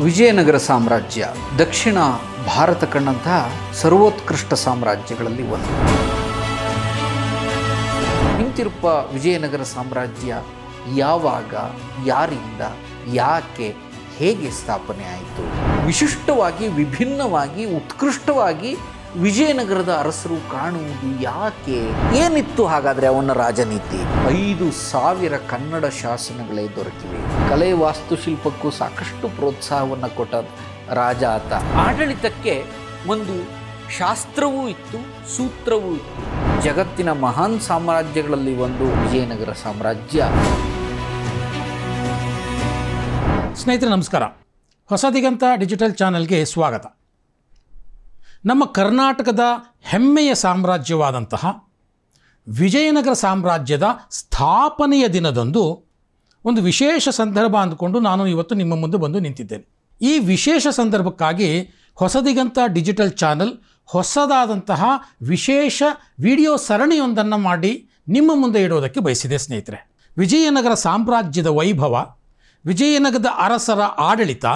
ವಿಜಯನಗರ ಸಾಮ್ರಾಜ್ಯ ದಕ್ಷಿಣ ಭಾರತ ಕಂಡಂತಹ ಸರ್ವೋತ್ಕೃಷ್ಟ ಸಾಮ್ರಾಜ್ಯಗಳಲ್ಲಿ ಒಂದು. ಹಿಂತಿರುಪ ವಿಜಯನಗರ ಸಾಮ್ರಾಜ್ಯ ಯಾವಾಗ, ಯಾರಿಂದ, ಯಾಕೆ, ಹೇಗೆ ಸ್ಥಾಪನೆ ಆಯಿತು? ವಿಶಿಷ್ಟವಾಗಿ, ವಿಭಿನ್ನವಾಗಿ, ಉತ್ಕೃಷ್ಟವಾಗಿ ವಿಜಯನಗರದ ಅರಸರು ಕಾಣುವುದು ಯಾಕೆ? ಏನಿತ್ತು ಹಾಗಾದರೆ ಅವನ ರಾಜನೀತಿ? 5,000 ಕನ್ನಡ ಶಾಸನಗಳೇ ದೊರಕಿವೆ. ಕಲೆ ವಾಸ್ತುಶಿಲ್ಪಕ್ಕೂ ಸಾಕಷ್ಟು ಪ್ರೋತ್ಸಾಹವನ್ನು ಕೊಟ್ಟ ರಾಜ ಆತ. ಆಡಳಿತಕ್ಕೆ ಒಂದು ಶಾಸ್ತ್ರವೂ ಇತ್ತು, ಸೂತ್ರವೂ ಇತ್ತು. ಜಗತ್ತಿನ ಮಹಾನ್ ಸಾಮ್ರಾಜ್ಯಗಳಲ್ಲಿ ಒಂದು ವಿಜಯನಗರ ಸಾಮ್ರಾಜ್ಯ. ಸ್ನೇಹಿತರೆ ನಮಸ್ಕಾರ. ಹೊಸ ದಿಗಂತ ಡಿಜಿಟಲ್ ಚಾನೆಲ್ಗೆ ಸ್ವಾಗತ. ನಮ್ಮ ಕರ್ನಾಟಕದ ಹೆಮ್ಮೆಯ ಸಾಮ್ರಾಜ್ಯವಾದಂತಹ ವಿಜಯನಗರ ಸಾಮ್ರಾಜ್ಯದ ಸ್ಥಾಪನೆಯ ದಿನದಂದು ಒಂದು ವಿಶೇಷ ಸಂದರ್ಭ ಅಂದುಕೊಂಡು ನಾನು ಇವತ್ತು ನಿಮ್ಮ ಮುಂದೆ ಬಂದು ನಿಂತಿದ್ದೇನೆ. ಈ ವಿಶೇಷ ಸಂದರ್ಭಕ್ಕಾಗಿ ಹೊಸ ದಿಗಂತ ಡಿಜಿಟಲ್ ಚಾನೆಲ್ ಹೊಸದಾದಂತಹ ವಿಶೇಷ ವಿಡಿಯೋ ಸರಣಿಯೊಂದನ್ನು ಮಾಡಿ ನಿಮ್ಮ ಮುಂದೆ ಇಡೋದಕ್ಕೆ ಬಯಸಿದೆ. ಸ್ನೇಹಿತರೆ, ವಿಜಯನಗರ ಸಾಮ್ರಾಜ್ಯದ ವೈಭವ, ವಿಜಯನಗರದ ಅರಸರ ಆಡಳಿತ,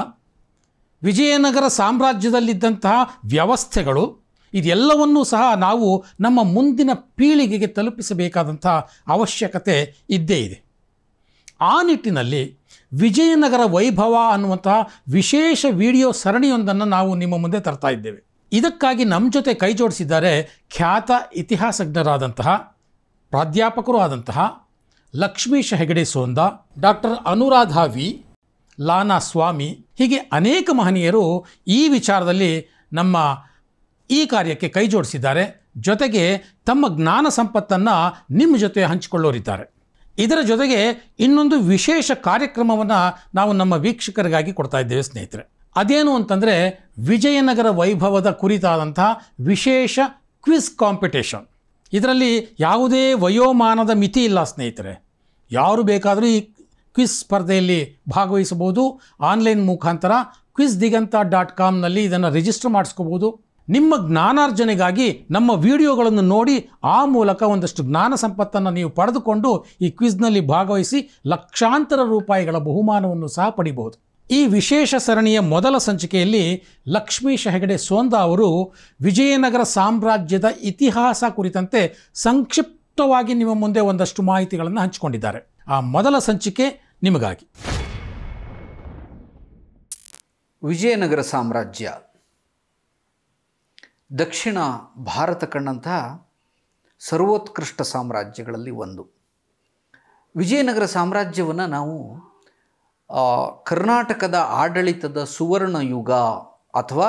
ವಿಜಯನಗರ ಸಾಮ್ರಾಜ್ಯದಲ್ಲಿದ್ದಂತಹ ವ್ಯವಸ್ಥೆಗಳು, ಇದೆಲ್ಲವನ್ನೂ ಸಹ ನಾವು ನಮ್ಮ ಮುಂದಿನ ಪೀಳಿಗೆಗೆ ತಲುಪಿಸಬೇಕಾದಂಥ ಅವಶ್ಯಕತೆ ಇದ್ದೇ ಇದೆ. ಆ ನಿಟ್ಟಿನಲ್ಲಿ ವಿಜಯನಗರ ವೈಭವ ಅನ್ನುವಂತಹ ವಿಶೇಷ ವಿಡಿಯೋ ಸರಣಿಯೊಂದನ್ನು ನಾವು ನಿಮ್ಮ ಮುಂದೆ ತರ್ತಾ ಇದ್ದೇವೆ. ಇದಕ್ಕಾಗಿ ನಮ್ಮ ಜೊತೆ ಕೈ ಜೋಡಿಸಿದ್ದಾರೆ ಖ್ಯಾತ ಇತಿಹಾಸಜ್ಞರಾದಂತಹ, ಪ್ರಾಧ್ಯಾಪಕರು ಆದಂತಹ ಲಕ್ಷ್ಮೀಶ ಹೆಗಡೆ ಸೋಂದ, ಡಾಕ್ಟರ್ ಅನುರಾಧ ವಿ, ಲಾನಾ ಸ್ವಾಮಿ, ಹೀಗೆ ಅನೇಕ ಮಹನೀಯರು ಈ ವಿಚಾರದಲ್ಲಿ ನಮ್ಮ ಈ ಕಾರ್ಯಕ್ಕೆ ಕೈ ಜೋಡಿಸಿದ್ದಾರೆ. ಜೊತೆಗೆ ತಮ್ಮ ಜ್ಞಾನ ಸಂಪತ್ತನ್ನು ನಿಮ್ಮ ಜೊತೆ ಹಂಚಿಕೊಳ್ಳೋರಿದ್ದಾರೆ. ಇದರ ಜೊತೆಗೆ ಇನ್ನೊಂದು ವಿಶೇಷ ಕಾರ್ಯಕ್ರಮವನ್ನು ನಾವು ನಮ್ಮ ವೀಕ್ಷಕರಿಗಾಗಿ ಕೊಡ್ತಾ ಇದ್ದೇವೆ. ಸ್ನೇಹಿತರೆ, ಅದೇನು ಅಂತಂದರೆ ವಿಜಯನಗರ ವೈಭವದ ಕುರಿತಾದಂತಹ ವಿಶೇಷ ಕ್ವಿಜ್ ಕಾಂಪಿಟೇಷನ್. ಇದರಲ್ಲಿ ಯಾವುದೇ ವಯೋಮಾನದ ಮಿತಿ ಇಲ್ಲ ಸ್ನೇಹಿತರೆ. ಯಾರು ಬೇಕಾದರೂ ಈ ಕ್ವಿಜ್ ಸ್ಪರ್ಧೆಯಲ್ಲಿ ಭಾಗವಹಿಸಬಹುದು. ಆನ್ಲೈನ್ ಮುಖಾಂತರ quizdiganta.comನಲ್ಲಿ ಇದನ್ನು ರಿಜಿಸ್ಟರ್ ಮಾಡಿಸ್ಕೋಬೋದು. ನಿಮ್ಮ ಜ್ಞಾನಾರ್ಜನೆಗಾಗಿ ನಮ್ಮ ವಿಡಿಯೋಗಳನ್ನು ನೋಡಿ ಆ ಮೂಲಕ ಒಂದಷ್ಟು ಜ್ಞಾನ ಸಂಪತ್ತನ್ನು ನೀವು ಪಡೆದುಕೊಂಡು ಈ ಕ್ವಿಜ್ನಲ್ಲಿ ಭಾಗವಹಿಸಿ ಲಕ್ಷಾಂತರ ರೂಪಾಯಿಗಳ ಬಹುಮಾನವನ್ನು ಸಹ ಪಡಿಬಹುದು. ಈ ವಿಶೇಷ ಸರಣಿಯ ಮೊದಲ ಸಂಚಿಕೆಯಲ್ಲಿ ಲಕ್ಷ್ಮೀಶ ಹೆಗಡೆ ಸೋಂದ ಅವರು ವಿಜಯನಗರ ಸಾಮ್ರಾಜ್ಯದ ಇತಿಹಾಸ ಕುರಿತಂತೆ ಸಂಕ್ಷಿಪ್ತವಾಗಿ ನಿಮ್ಮ ಮುಂದೆ ಒಂದಷ್ಟು ಮಾಹಿತಿಗಳನ್ನು ಹಂಚಿಕೊಂಡಿದ್ದಾರೆ. ಆ ಮೊದಲ ಸಂಚಿಕೆ ನಿಮಗಾಗಿ. ವಿಜಯನಗರ ಸಾಮ್ರಾಜ್ಯ ದಕ್ಷಿಣ ಭಾರತ ಕಂಡಂತಹ ಸರ್ವೋತ್ಕೃಷ್ಟ ಸಾಮ್ರಾಜ್ಯಗಳಲ್ಲಿ ಒಂದು. ವಿಜಯನಗರ ಸಾಮ್ರಾಜ್ಯವನ್ನು ನಾವು ಕರ್ನಾಟಕದ ಆಡಳಿತದ ಸುವರ್ಣ ಯುಗ ಅಥವಾ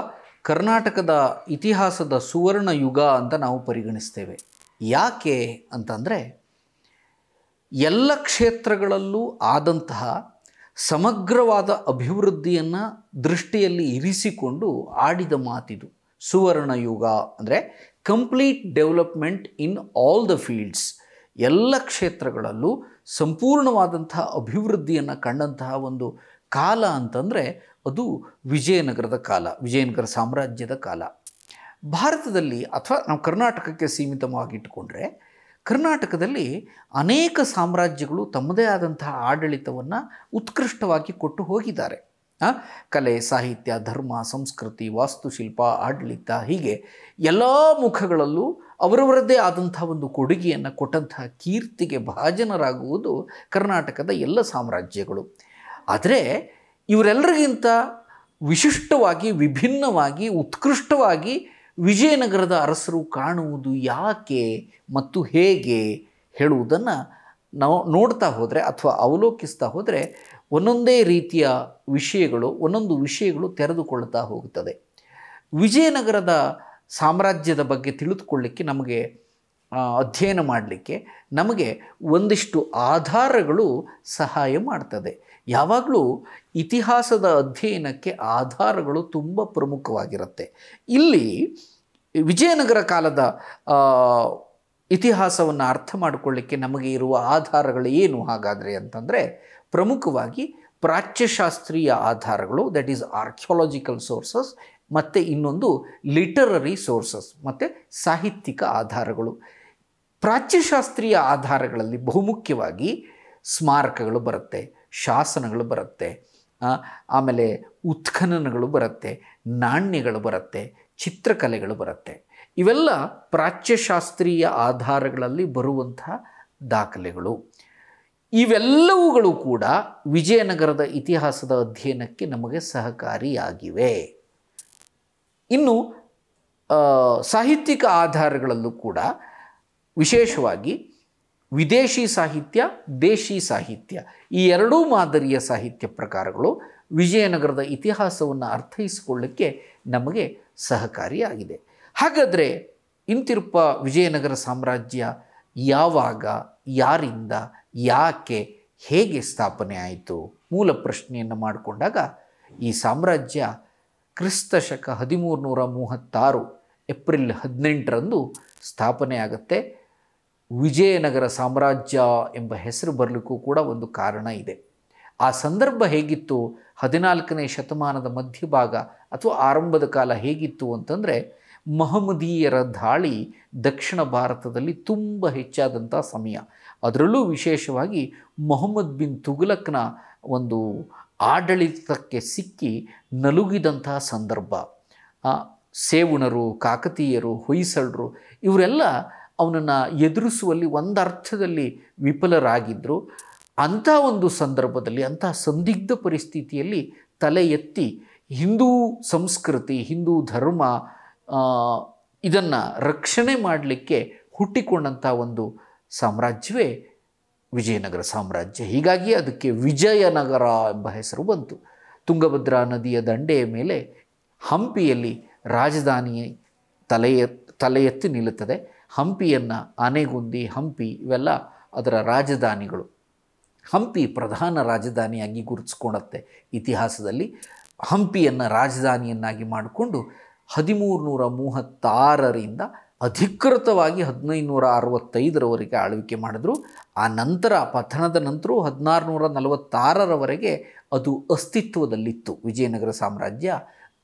ಕರ್ನಾಟಕದ ಇತಿಹಾಸದ ಸುವರ್ಣ ಯುಗ ಅಂತ ನಾವು ಪರಿಗಣಿಸ್ತೇವೆ. ಯಾಕೆ ಅಂತಂದರೆ ಎಲ್ಲ ಕ್ಷೇತ್ರಗಳಲ್ಲೂ ಆದಂತಹ ಸಮಗ್ರವಾದ ಅಭಿವೃದ್ಧಿಯನ್ನು ದೃಷ್ಟಿಯಲ್ಲಿ ಇರಿಸಿಕೊಂಡು ಆಡಿದ ಮಾತಿದು ಸುವರ್ಣ ಯುಗ. ಅಂದರೆ complete development in all the fields. ಎಲ್ಲ ಕ್ಷೇತ್ರಗಳಲ್ಲೂ ಸಂಪೂರ್ಣವಾದಂತಹ ಅಭಿವೃದ್ಧಿಯನ್ನು ಕಂಡಂತಹ ಒಂದು ಕಾಲ ಅಂತಂದರೆ ಅದು ವಿಜಯನಗರದ ಕಾಲ, ವಿಜಯನಗರ ಸಾಮ್ರಾಜ್ಯದ ಕಾಲ. ಭಾರತದಲ್ಲಿ ಅಥವಾ ನಾವು ಕರ್ನಾಟಕಕ್ಕೆ ಸೀಮಿತವಾಗಿಟ್ಟುಕೊಂಡ್ರೆ ಕರ್ನಾಟಕದಲ್ಲಿ ಅನೇಕ ಸಾಮ್ರಾಜ್ಯಗಳು ತಮ್ಮದೇ ಆದಂತಹ ಆಡಳಿತವನ್ನು ಉತ್ಕೃಷ್ಟವಾಗಿ ಕೊಟ್ಟು ಹೋಗಿದ್ದಾರೆ. ಕಲೆ, ಸಾಹಿತ್ಯ, ಧರ್ಮ, ಸಂಸ್ಕೃತಿ, ವಾಸ್ತುಶಿಲ್ಪ, ಆಡಳಿತ, ಹೀಗೆ ಎಲ್ಲ ಮುಖಗಳಲ್ಲೂ ಅವರವರದ್ದೇ ಆದಂಥ ಒಂದು ಕೊಡುಗೆಯನ್ನು ಕೊಟ್ಟಂತಹ ಕೀರ್ತಿಗೆ ಭಾಜನರಾಗುವುದು ಕರ್ನಾಟಕದ ಎಲ್ಲ ಸಾಮ್ರಾಜ್ಯಗಳು. ಆದರೆ ಇವರೆಲ್ಲರಿಗಿಂತ ವಿಶಿಷ್ಟವಾಗಿ, ವಿಭಿನ್ನವಾಗಿ, ಉತ್ಕೃಷ್ಟವಾಗಿ ವಿಜಯನಗರದ ಅರಸರು ಕಾಣುವುದು ಯಾಕೆ ಮತ್ತು ಹೇಗೆ ಹೇಳುವುದನ್ನು ನಾವು ನೋಡ್ತಾ ಹೋದರೆ ಅಥವಾ ಅವಲೋಕಿಸ್ತಾ ಹೋದರೆ ಒಂದೊಂದೇ ರೀತಿಯ ವಿಷಯಗಳು, ಒಂದೊಂದು ವಿಷಯಗಳು ತೆರೆದುಕೊಳ್ತಾ ಹೋಗುತ್ತದೆ. ವಿಜಯನಗರದ ಸಾಮ್ರಾಜ್ಯದ ಬಗ್ಗೆ ತಿಳಿದುಕೊಳ್ಳಿಕ್ಕೆ, ನಮಗೆ ಅಧ್ಯಯನ ಮಾಡಲಿಕ್ಕೆ ನಮಗೆ ಒಂದಿಷ್ಟು ಆಧಾರಗಳು ಸಹಾಯ ಮಾಡ್ತದೆ. ಯಾವಾಗಲೂ ಇತಿಹಾಸದ ಅಧ್ಯಯನಕ್ಕೆ ಆಧಾರಗಳು ತುಂಬ ಪ್ರಮುಖವಾಗಿರುತ್ತೆ. ಇಲ್ಲಿ ವಿಜಯನಗರ ಕಾಲದ ಇತಿಹಾಸವನ್ನು ಅರ್ಥ ಮಾಡಿಕೊಳ್ಳಿಕ್ಕೆ ನಮಗೆ ಇರುವ ಆಧಾರಗಳು ಏನು ಹಾಗಾದರೆ ಅಂತಂದರೆ, ಪ್ರಮುಖವಾಗಿ ಪ್ರಾಚ್ಯಶಾಸ್ತ್ರೀಯ ಆಧಾರಗಳು, ದಟ್ ಈಸ್ ಆರ್ಕಿಯಾಲಜಿಕಲ್ ಸೋರ್ಸಸ್, ಮತ್ತು ಇನ್ನೊಂದು ಲಿಟರರಿ ಸೋರ್ಸಸ್, ಮತ್ತು ಸಾಹಿತ್ಯಿಕ ಆಧಾರಗಳು. ಪ್ರಾಚ್ಯಶಾಸ್ತ್ರೀಯ ಆಧಾರಗಳಲ್ಲಿ ಬಹುಮುಖ್ಯವಾಗಿ ಸ್ಮಾರಕಗಳು ಬರುತ್ತೆ, ಶಾಸನಗಳು ಬರುತ್ತೆ, ಆಮೇಲೆ ಉತ್ಖನನಗಳು ಬರುತ್ತೆ, ನಾಣ್ಯಗಳು ಬರುತ್ತೆ, ಚಿತ್ರಕಲೆಗಳು ಬರುತ್ತೆ. ಇವೆಲ್ಲ ಪ್ರಾಚ್ಯಶಾಸ್ತ್ರೀಯ ಆಧಾರಗಳಲ್ಲಿ ಬರುವಂತಹ ದಾಖಲೆಗಳು. ಇವೆಲ್ಲವುಗಳು ಕೂಡ ವಿಜಯನಗರದ ಇತಿಹಾಸದ ಅಧ್ಯಯನಕ್ಕೆ ನಮಗೆ ಸಹಕಾರಿಯಾಗಿವೆ. ಇನ್ನು ಸಾಹಿತ್ಯಿಕ ಆಧಾರಗಳಲ್ಲೂ ಕೂಡ ವಿಶೇಷವಾಗಿ ವಿದೇಶಿ ಸಾಹಿತ್ಯ, ದೇಶಿ ಸಾಹಿತ್ಯ, ಈ ಎರಡೂ ಮಾದರಿಯ ಸಾಹಿತ್ಯ ಪ್ರಕಾರಗಳು ವಿಜಯನಗರದ ಇತಿಹಾಸವನ್ನು ಅರ್ಥೈಸಿಕೊಳ್ಳಲಿಕ್ಕೆ ನಮಗೆ ಸಹಕಾರಿಯಾಗಿದೆ. ಹಾಗಾದರೆ ಇಂತಿರುಪ ವಿಜಯನಗರ ಸಾಮ್ರಾಜ್ಯ ಯಾವಾಗ, ಯಾರಿಂದ, ಯಾಕೆ, ಹೇಗೆ ಸ್ಥಾಪನೆ ಆಯಿತು? ಮೂಲ ಪ್ರಶ್ನೆಯನ್ನು ಮಾಡಿಕೊಂಡಾಗ ಈ ಸಾಮ್ರಾಜ್ಯ ಕ್ರಿಸ್ತಶಕ 1336 ಏಪ್ರಿಲ್ 18ರಂದು ಸ್ಥಾಪನೆ ಆಗುತ್ತೆ. ವಿಜಯನಗರ ಸಾಮ್ರಾಜ್ಯ ಎಂಬ ಹೆಸರು ಬರಲಿಕ್ಕೂ ಕೂಡ ಒಂದು ಕಾರಣ ಇದೆ. ಆ ಸಂದರ್ಭ ಹೇಗಿತ್ತು, 14ನೇ ಶತಮಾನದ ಮಧ್ಯಭಾಗ ಅಥವಾ ಆರಂಭದ ಕಾಲ ಹೇಗಿತ್ತು ಅಂತಂದರೆ, ಮಹಮ್ಮದೀಯರ ದಾಳಿ ದಕ್ಷಿಣ ಭಾರತದಲ್ಲಿ ತುಂಬ ಹೆಚ್ಚಾದಂಥ ಸಮಯ. ಅದರಲ್ಲೂ ವಿಶೇಷವಾಗಿ ಮೊಹಮ್ಮದ್ ಬಿನ್ ತುಘಲಕ್ನ ಒಂದು ಆಡಳಿತಕ್ಕೆ ಸಿಕ್ಕಿ ನಲುಗಿದಂತಹ ಸಂದರ್ಭ. ಸೇವುಣರು, ಕಾಕತೀಯರು, ಹೊಯ್ಸಳರು ಇವರೆಲ್ಲ ಅವನನ್ನು ಎದುರಿಸುವಲ್ಲಿ ಒಂದರ್ಥದಲ್ಲಿ ವಿಫಲರಾಗಿದ್ದರು. ಅಂಥ ಒಂದು ಸಂದರ್ಭದಲ್ಲಿ, ಅಂಥ ಸಂದಿಗ್ಧ ಪರಿಸ್ಥಿತಿಯಲ್ಲಿ ತಲೆ ಎತ್ತಿ ಹಿಂದೂ ಸಂಸ್ಕೃತಿ, ಹಿಂದೂ ಧರ್ಮ ಇದನ್ನು ರಕ್ಷಣೆ ಮಾಡಲಿಕ್ಕೆ ಹುಟ್ಟಿಕೊಂಡಂಥ ಒಂದು ಸಾಮ್ರಾಜ್ಯವೇ ವಿಜಯನಗರ ಸಾಮ್ರಾಜ್ಯ. ಹೀಗಾಗಿ ಅದಕ್ಕೆ ವಿಜಯನಗರ ಎಂಬ ಹೆಸರು ಬಂತು. ತುಂಗಭದ್ರಾ ನದಿಯ ದಂಡೆಯ ಮೇಲೆ ಹಂಪಿಯಲ್ಲಿ ರಾಜಧಾನಿ ತಲೆ ಎತ್ತಿ ನಿಲ್ಲುತ್ತದೆ. ಹಂಪಿಯನ್ನು ಆನೆಗುಂದಿ, ಹಂಪಿ ಇವೆಲ್ಲ ಅದರ ರಾಜಧಾನಿಗಳು. ಹಂಪಿ ಪ್ರಧಾನ ರಾಜಧಾನಿಯಾಗಿ ಗುರುತಿಸ್ಕೊಳ್ಳುತ್ತೆ ಇತಿಹಾಸದಲ್ಲಿ. ಹಂಪಿಯನ್ನು ರಾಜಧಾನಿಯನ್ನಾಗಿ ಮಾಡಿಕೊಂಡು 1336ರಿಂದ ಅಧಿಕೃತವಾಗಿ 1565ರವರೆಗೆ ಆಳ್ವಿಕೆ ಮಾಡಿದ್ರು. ಆ ನಂತರ ಪತನದ ನಂತರ 1646ರವರೆಗೆ ಅದು ಅಸ್ತಿತ್ವದಲ್ಲಿತ್ತು. ವಿಜಯನಗರ ಸಾಮ್ರಾಜ್ಯ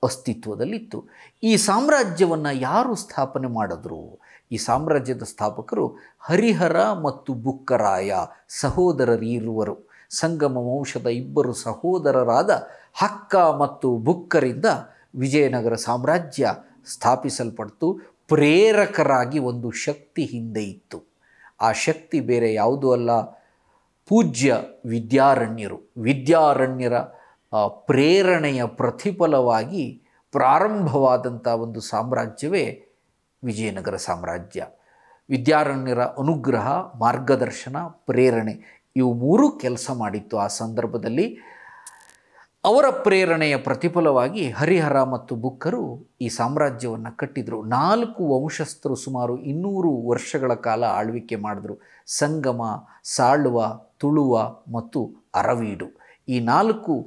ಅಸ್ತಿತ್ವದಲ್ಲಿತ್ತು. ಈ ಸಾಮ್ರಾಜ್ಯವನ್ನು ಯಾರು ಸ್ಥಾಪನೆ ಮಾಡಿದ್ರು? ಈ ಸಾಮ್ರಾಜ್ಯದ ಸ್ಥಾಪಕರು ಹರಿಹರ ಮತ್ತು ಬುಕ್ಕರಾಯ ಸಹೋದರರಿರುವರು. ಸಂಗಮ ವಂಶದ ಇಬ್ಬರು ಸಹೋದರರಾದ ಹಕ್ಕ ಮತ್ತು ಬುಕ್ಕರಿಂದ ವಿಜಯನಗರ ಸಾಮ್ರಾಜ್ಯ ಸ್ಥಾಪಿಸಲ್ಪಡ್ತು. ಪ್ರೇರಕರಾಗಿ ಒಂದು ಶಕ್ತಿ ಹಿಂದೆ ಇತ್ತು. ಆ ಶಕ್ತಿ ಬೇರೆ ಯಾವುದೂ ಅಲ್ಲ, ಪೂಜ್ಯ ವಿದ್ಯಾರಣ್ಯರು. ವಿದ್ಯಾರಣ್ಯರ ಪ್ರೇರಣೆಯ ಪ್ರತಿಫಲವಾಗಿ ಪ್ರಾರಂಭವಾದಂಥ ಒಂದು ಸಾಮ್ರಾಜ್ಯವೇ ವಿಜಯನಗರ ಸಾಮ್ರಾಜ್ಯ. ವಿದ್ಯಾರಣ್ಯರ ಅನುಗ್ರಹ, ಮಾರ್ಗದರ್ಶನ, ಪ್ರೇರಣೆ ಇವು ಮೂರೂ ಕೆಲಸ ಮಾಡಿತ್ತು. ಆ ಸಂದರ್ಭದಲ್ಲಿ ಅವರ ಪ್ರೇರಣೆಯ ಪ್ರತಿಫಲವಾಗಿ ಹರಿಹರ ಮತ್ತು ಬುಕ್ಕರು ಈ ಸಾಮ್ರಾಜ್ಯವನ್ನು ಕಟ್ಟಿದರು. 4 ವಂಶಸ್ಥರು ಸುಮಾರು 200 ವರ್ಷಗಳ ಕಾಲ ಆಳ್ವಿಕೆ ಮಾಡಿದ್ರು. ಸಂಗಮ, ಸಾಳುವ, ತುಳುವ ಮತ್ತು ಅರವೀಡು ಈ 4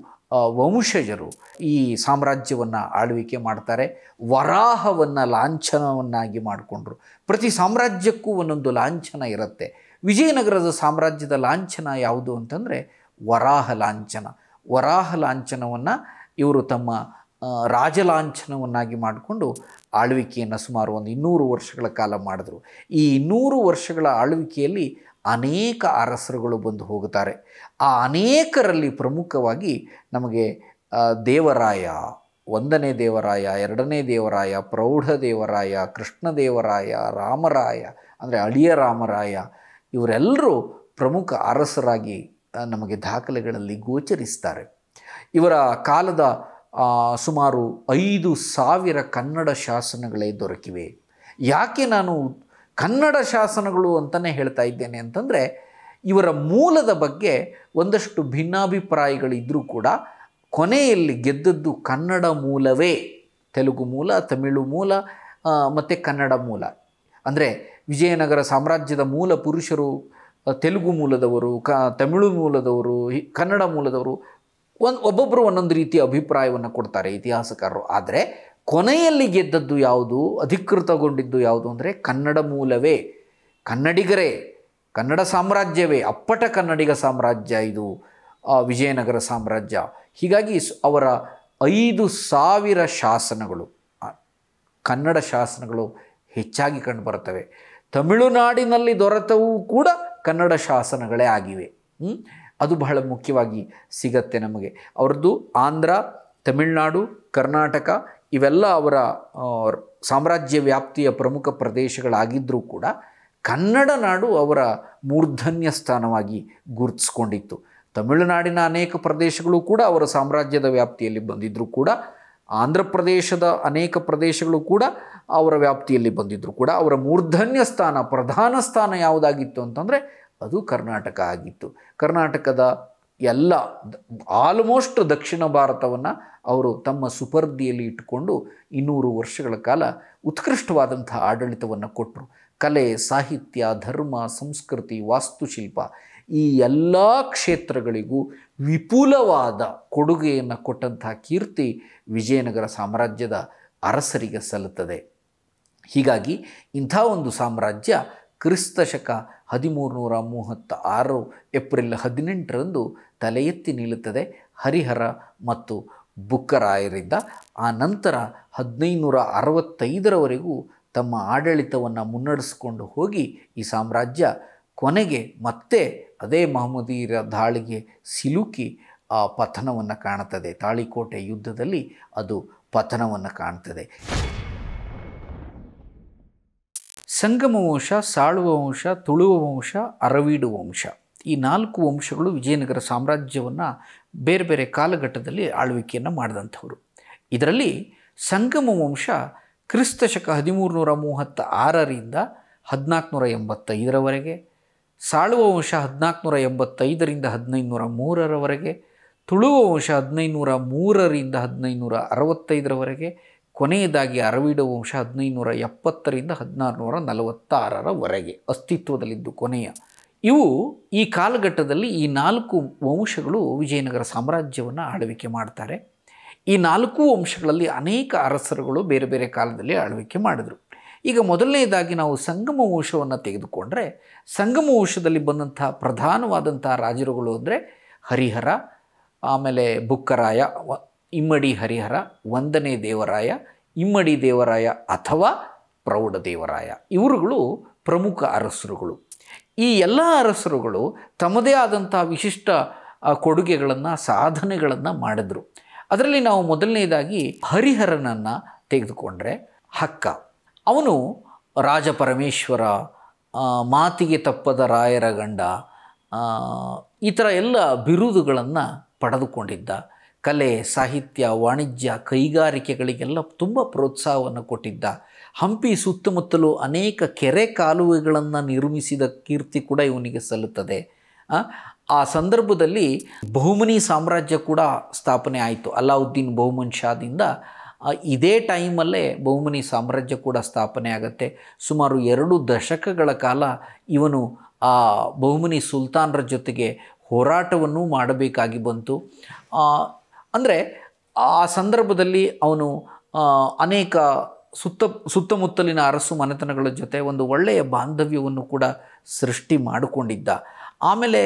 ವಂಶಜರು ಈ ಸಾಮ್ರಾಜ್ಯವನ್ನು ಆಳ್ವಿಕೆ ಮಾಡ್ತಾರೆ. ವರಾಹವನ್ನು ಲಾಂಛನವನ್ನಾಗಿ ಮಾಡಿಕೊಂಡ್ರು. ಪ್ರತಿ ಸಾಮ್ರಾಜ್ಯಕ್ಕೂ ಒಂದೊಂದು ಲಾಂಛನ ಇರುತ್ತೆ. ವಿಜಯನಗರದ ಸಾಮ್ರಾಜ್ಯದ ಲಾಂಛನ ಯಾವುದು ಅಂತಂದರೆ ವರಾಹ ಲಾಂಛನ. ವರಾಹ ಲಾಂಛನವನ್ನು ಇವರು ತಮ್ಮ ರಾಜಲಾಂಛನವನ್ನಾಗಿ ಮಾಡಿಕೊಂಡು ಆಳ್ವಿಕೆಯನ್ನು ಸುಮಾರು ಒಂದು 200 ವರ್ಷಗಳ ಕಾಲ ಮಾಡಿದ್ರು. ಈ 200 ವರ್ಷಗಳ ಆಳ್ವಿಕೆಯಲ್ಲಿ ಅನೇಕ ಅರಸರುಗಳು ಬಂದು ಹೋಗುತ್ತಾರೆ. ಆ ಅನೇಕರಲ್ಲಿ ಪ್ರಮುಖವಾಗಿ ನಮಗೆ ದೇವರಾಯ, 1ನೇ ದೇವರಾಯ, 2ನೇ ದೇವರಾಯ, ಪ್ರೌಢದೇವರಾಯ, ಕೃಷ್ಣದೇವರಾಯ, ರಾಮರಾಯ ಅಂದರೆ ಅಳಿಯ ರಾಮರಾಯ ಇವರೆಲ್ಲರೂ ಪ್ರಮುಖ ಅರಸರಾಗಿ ನಮಗೆ ದಾಖಲೆಗಳಲ್ಲಿ ಗೋಚರಿಸ್ತಾರೆ. ಇವರ ಕಾಲದ ಸುಮಾರು 5000 ಕನ್ನಡ ಶಾಸನಗಳೇ ದೊರಕಿವೆ. ಯಾಕೆ ನಾನು ಕನ್ನಡ ಶಾಸನಗಳು ಅಂತಲೇ ಹೇಳ್ತಾ ಇದ್ದೇನೆ ಅಂತಂದರೆ, ಇವರ ಮೂಲದ ಬಗ್ಗೆ ಒಂದಷ್ಟು ಭಿನ್ನಾಭಿಪ್ರಾಯಗಳಿದ್ದರೂ ಕೂಡ ಕೊನೆಯಲ್ಲಿ ಗೆದ್ದದ್ದು ಕನ್ನಡ ಮೂಲವೇ. ತೆಲುಗು ಮೂಲ, ತಮಿಳು ಮೂಲ ಮತ್ತು ಕನ್ನಡ ಮೂಲ. ಅಂದರೆ ವಿಜಯನಗರ ಸಾಮ್ರಾಜ್ಯದ ಮೂಲ ಪುರುಷರು ತೆಲುಗು ಮೂಲದವರು, ತಮಿಳು ಮೂಲದವರು, ಕನ್ನಡ ಮೂಲದವರು ಒಬ್ಬೊಬ್ಬರು ಒಂದೊಂದು ರೀತಿಯ ಅಭಿಪ್ರಾಯವನ್ನು ಕೊಡ್ತಾರೆ ಇತಿಹಾಸಕಾರರು. ಆದರೆ ಕೊನೆಯಲ್ಲಿ ಗೆದ್ದದ್ದು ಯಾವುದು, ಅಧಿಕೃತಗೊಂಡಿದ್ದು ಯಾವುದು ಅಂದರೆ ಕನ್ನಡ ಮೂಲವೇ, ಕನ್ನಡಿಗರೇ, ಕನ್ನಡ ಸಾಮ್ರಾಜ್ಯವೇ, ಅಪ್ಪಟ ಕನ್ನಡಿಗ ಸಾಮ್ರಾಜ್ಯ ಇದು ವಿಜಯನಗರ ಸಾಮ್ರಾಜ್ಯ. ಹೀಗಾಗಿ ಅವರ 5000 ಶಾಸನಗಳು, ಕನ್ನಡ ಶಾಸನಗಳು ಹೆಚ್ಚಾಗಿ ಕಂಡುಬರುತ್ತವೆ. ತಮಿಳುನಾಡಿನಲ್ಲಿ ದೊರೆತವೂ ಕೂಡ ಕನ್ನಡ ಶಾಸನಗಳೇ ಆಗಿವೆ. ಅದು ಬಹಳ ಮುಖ್ಯವಾಗಿ ಸಿಗತ್ತೆ ನಮಗೆ. ಅವ್ರದ್ದು ಆಂಧ್ರ, ತಮಿಳುನಾಡು, ಕರ್ನಾಟಕ ಇವೆಲ್ಲ ಅವರ ಸಾಮ್ರಾಜ್ಯ ವ್ಯಾಪ್ತಿಯ ಪ್ರಮುಖ ಪ್ರದೇಶಗಳಾಗಿದ್ದರೂ ಕೂಡ ಕನ್ನಡ ನಾಡು ಅವರ ಮೂರ್ಧನ್ಯ ಸ್ಥಾನವಾಗಿ ಗುರುತಿಸ್ಕೊಂಡಿತ್ತು. ತಮಿಳುನಾಡಿನ ಅನೇಕ ಪ್ರದೇಶಗಳು ಕೂಡ ಅವರ ಸಾಮ್ರಾಜ್ಯದ ವ್ಯಾಪ್ತಿಯಲ್ಲಿ ಬಂದಿದ್ದರೂ ಕೂಡ, ಆಂಧ್ರ ಪ್ರದೇಶದ ಅನೇಕ ಪ್ರದೇಶಗಳು ಕೂಡ ಅವರ ವ್ಯಾಪ್ತಿಯಲ್ಲಿ ಬಂದಿದ್ದರೂ ಕೂಡ ಅವರ ಮೂರ್ಧನ್ಯ ಸ್ಥಾನ, ಪ್ರಧಾನ ಸ್ಥಾನ ಯಾವುದಾಗಿತ್ತು ಅಂತಂದರೆ ಅದು ಕರ್ನಾಟಕ ಆಗಿತ್ತು. ಕರ್ನಾಟಕದ ಎಲ್ಲ ಆಲ್ಮೋಸ್ಟ್ ದಕ್ಷಿಣ ಭಾರತವನ್ನು ಅವರು ತಮ್ಮ ಸುಪರ್ದಿಯಲ್ಲಿ ಇಟ್ಟುಕೊಂಡು 200 ವರ್ಷಗಳ ಕಾಲ ಉತ್ಕೃಷ್ಟವಾದಂಥ ಆಡಳಿತವನ್ನು ಕೊಟ್ಟರು. ಕಲೆ, ಸಾಹಿತ್ಯ, ಧರ್ಮ, ಸಂಸ್ಕೃತಿ, ವಾಸ್ತುಶಿಲ್ಪ ಈ ಎಲ್ಲ ಕ್ಷೇತ್ರಗಳಿಗೂ ವಿಪುಲವಾದ ಕೊಡುಗೆಯನ್ನು ಕೊಟ್ಟಂಥ ಕೀರ್ತಿ ವಿಜಯನಗರ ಸಾಮ್ರಾಜ್ಯದ ಅರಸರಿಗೆ ಸಲ್ಲುತ್ತದೆ. ಹೀಗಾಗಿ ಇಂಥ ಒಂದು ಸಾಮ್ರಾಜ್ಯ ಕ್ರಿಸ್ತಶಕ 1336 ಏಪ್ರಿಲ್ 18ರಂದು ತಲೆ ಎತ್ತಿ ನಿಲ್ಲುತ್ತದೆ ಹರಿಹರ ಮತ್ತು ಬುಕ್ಕರಾಯರಿಂದ. ಆ ನಂತರ 1565ರವರೆಗೂ ತಮ್ಮ ಆಡಳಿತವನ್ನು ಮುನ್ನಡೆಸಿಕೊಂಡು ಹೋಗಿ ಈ ಸಾಮ್ರಾಜ್ಯ ಕೊನೆಗೆ ಮತ್ತೆ ಅದೇ ಮಹಮ್ಮದೀಯರ ದಾಳಿಗೆ ಸಿಲುಕಿ ಆ ಪತನವನ್ನು ಕಾಣುತ್ತದೆ. ತಾಳಿಕೋಟೆ ಯುದ್ಧದಲ್ಲಿ ಅದು ಪತನವನ್ನು ಕಾಣ್ತದೆ. ಸಂಗಮ ವಂಶ, ಸಾಳುವ ವಂಶ, ತುಳುವ ವಂಶ, ಅರವೀಡು ವಂಶ ಈ 4 ವಂಶಗಳು ವಿಜಯನಗರ ಸಾಮ್ರಾಜ್ಯವನ್ನು ಬೇರೆ ಬೇರೆ ಕಾಲಘಟ್ಟದಲ್ಲಿ ಆಳ್ವಿಕೆಯನ್ನು ಮಾಡಿದಂಥವರು. ಇದರಲ್ಲಿ ಸಂಗಮ ವಂಶ ಕ್ರಿಸ್ತಶಕ 1336ರಿಂದ 1485ರವರೆಗೆ, ಸಾಳುವ ವಂಶ 1485ರಿಂದ 1503ರವರೆಗೆ, ತುಳುವ ವಂಶ 1503ರಿಂದ 1565ರವರೆಗೆ, ಕೊನೆಯದಾಗಿ ಅರವೀಡು ವಂಶ 1570ರಿಂದ 1646ರವರೆಗೆ ಅಸ್ತಿತ್ವದಲ್ಲಿದ್ದು ಕೊನೆಯ. ಇವು ಈ ಕಾಲಘಟ್ಟದಲ್ಲಿ ಈ 4 ವಂಶಗಳು ವಿಜಯನಗರ ಸಾಮ್ರಾಜ್ಯವನ್ನು ಆಳ್ವಿಕೆ ಮಾಡ್ತಾರೆ. ಈ 4 ವಂಶಗಳಲ್ಲಿ ಅನೇಕ ಅರಸರುಗಳು ಬೇರೆ ಬೇರೆ ಕಾಲದಲ್ಲಿ ಆಳ್ವಿಕೆ ಮಾಡಿದರು. ಈಗ ಮೊದಲನೇದಾಗಿ ನಾವು ಸಂಗಮ ವಂಶವನ್ನು ತೆಗೆದುಕೊಂಡ್ರೆ, ಸಂಗಮ ವಂಶದಲ್ಲಿ ಬಂದಂಥ ಪ್ರಧಾನವಾದಂಥ ರಾಜರುಗಳು ಅಂದರೆ ಹರಿಹರ, ಆಮೇಲೆ ಬುಕ್ಕರಾಯ, ಇಮ್ಮಡಿ ಹರಿಹರ, 1ನೇ ದೇವರಾಯ, ಇಮ್ಮಡಿ ದೇವರಾಯ ಅಥವಾ ಪ್ರೌಢದೇವರಾಯ ಇವರುಗಳು ಪ್ರಮುಖ ಅರಸರುಗಳು. ಈ ಎಲ್ಲ ಅರಸರುಗಳು ತಮ್ಮದೇ ಆದಂಥ ವಿಶಿಷ್ಟ ಕೊಡುಗೆಗಳನ್ನು, ಸಾಧನೆಗಳನ್ನು ಮಾಡಿದ್ರು. ಅದರಲ್ಲಿ ನಾವು ಮೊದಲನೇದಾಗಿ ಹರಿಹರನನ್ನು ತೆಗೆದುಕೊಂಡ್ರೆ, ಹಕ್ಕ ಅವನು ರಾಜ ಪರಮೇಶ್ವರ, ಮಾತಿಗೆ ತಪ್ಪದ ರಾಯರ ಗಂಡ, ಈ ಥರ ಎಲ್ಲ ಬಿರುದುಗಳನ್ನು ಪಡೆದುಕೊಂಡಿದ್ದ. ಕಲೆ, ಸಾಹಿತ್ಯ, ವಾಣಿಜ್ಯ, ಕೈಗಾರಿಕೆಗಳಿಗೆಲ್ಲ ತುಂಬ ಪ್ರೋತ್ಸಾಹವನ್ನು ಕೊಟ್ಟಿದ್ದ. ಹಂಪಿ ಸುತ್ತಮುತ್ತಲೂ ಅನೇಕ ಕೆರೆ ಕಾಲುವೆಗಳನ್ನು ನಿರ್ಮಿಸಿದ ಕೀರ್ತಿ ಕೂಡ ಇವನಿಗೆ ಸಲ್ಲುತ್ತದೆ. ಆ ಸಂದರ್ಭದಲ್ಲಿ ಬಹುಮನಿ ಸಾಮ್ರಾಜ್ಯ ಕೂಡ ಸ್ಥಾಪನೆ ಆಯಿತು. ಅಲಾವುದ್ದೀನ್ ಬಹುಮನ್ ಶಾದಿಂದ ಇದೇ ಟೈಮಲ್ಲೇ ಬಹುಮನಿ ಸಾಮ್ರಾಜ್ಯ ಕೂಡ ಸ್ಥಾಪನೆ ಆಗುತ್ತೆ. ಸುಮಾರು 2 ದಶಕಗಳ ಕಾಲ ಇವನು ಆ ಬಹುಮನಿ ಸುಲ್ತಾನರ ಜೊತೆಗೆ ಹೋರಾಟವನ್ನು ಮಾಡಬೇಕಾಗಿ ಬಂತು. ಅಂದರೆ ಆ ಸಂದರ್ಭದಲ್ಲಿ ಅವನು ಅನೇಕ ಸುತ್ತಮುತ್ತಲಿನ ಅರಸು ಮನೆತನಗಳ ಜೊತೆ ಒಂದು ಒಳ್ಳೆಯ ಬಾಂಧವ್ಯವನ್ನು ಕೂಡ ಸೃಷ್ಟಿ ಮಾಡಿಕೊಂಡಿದ್ದ. ಆಮೇಲೆ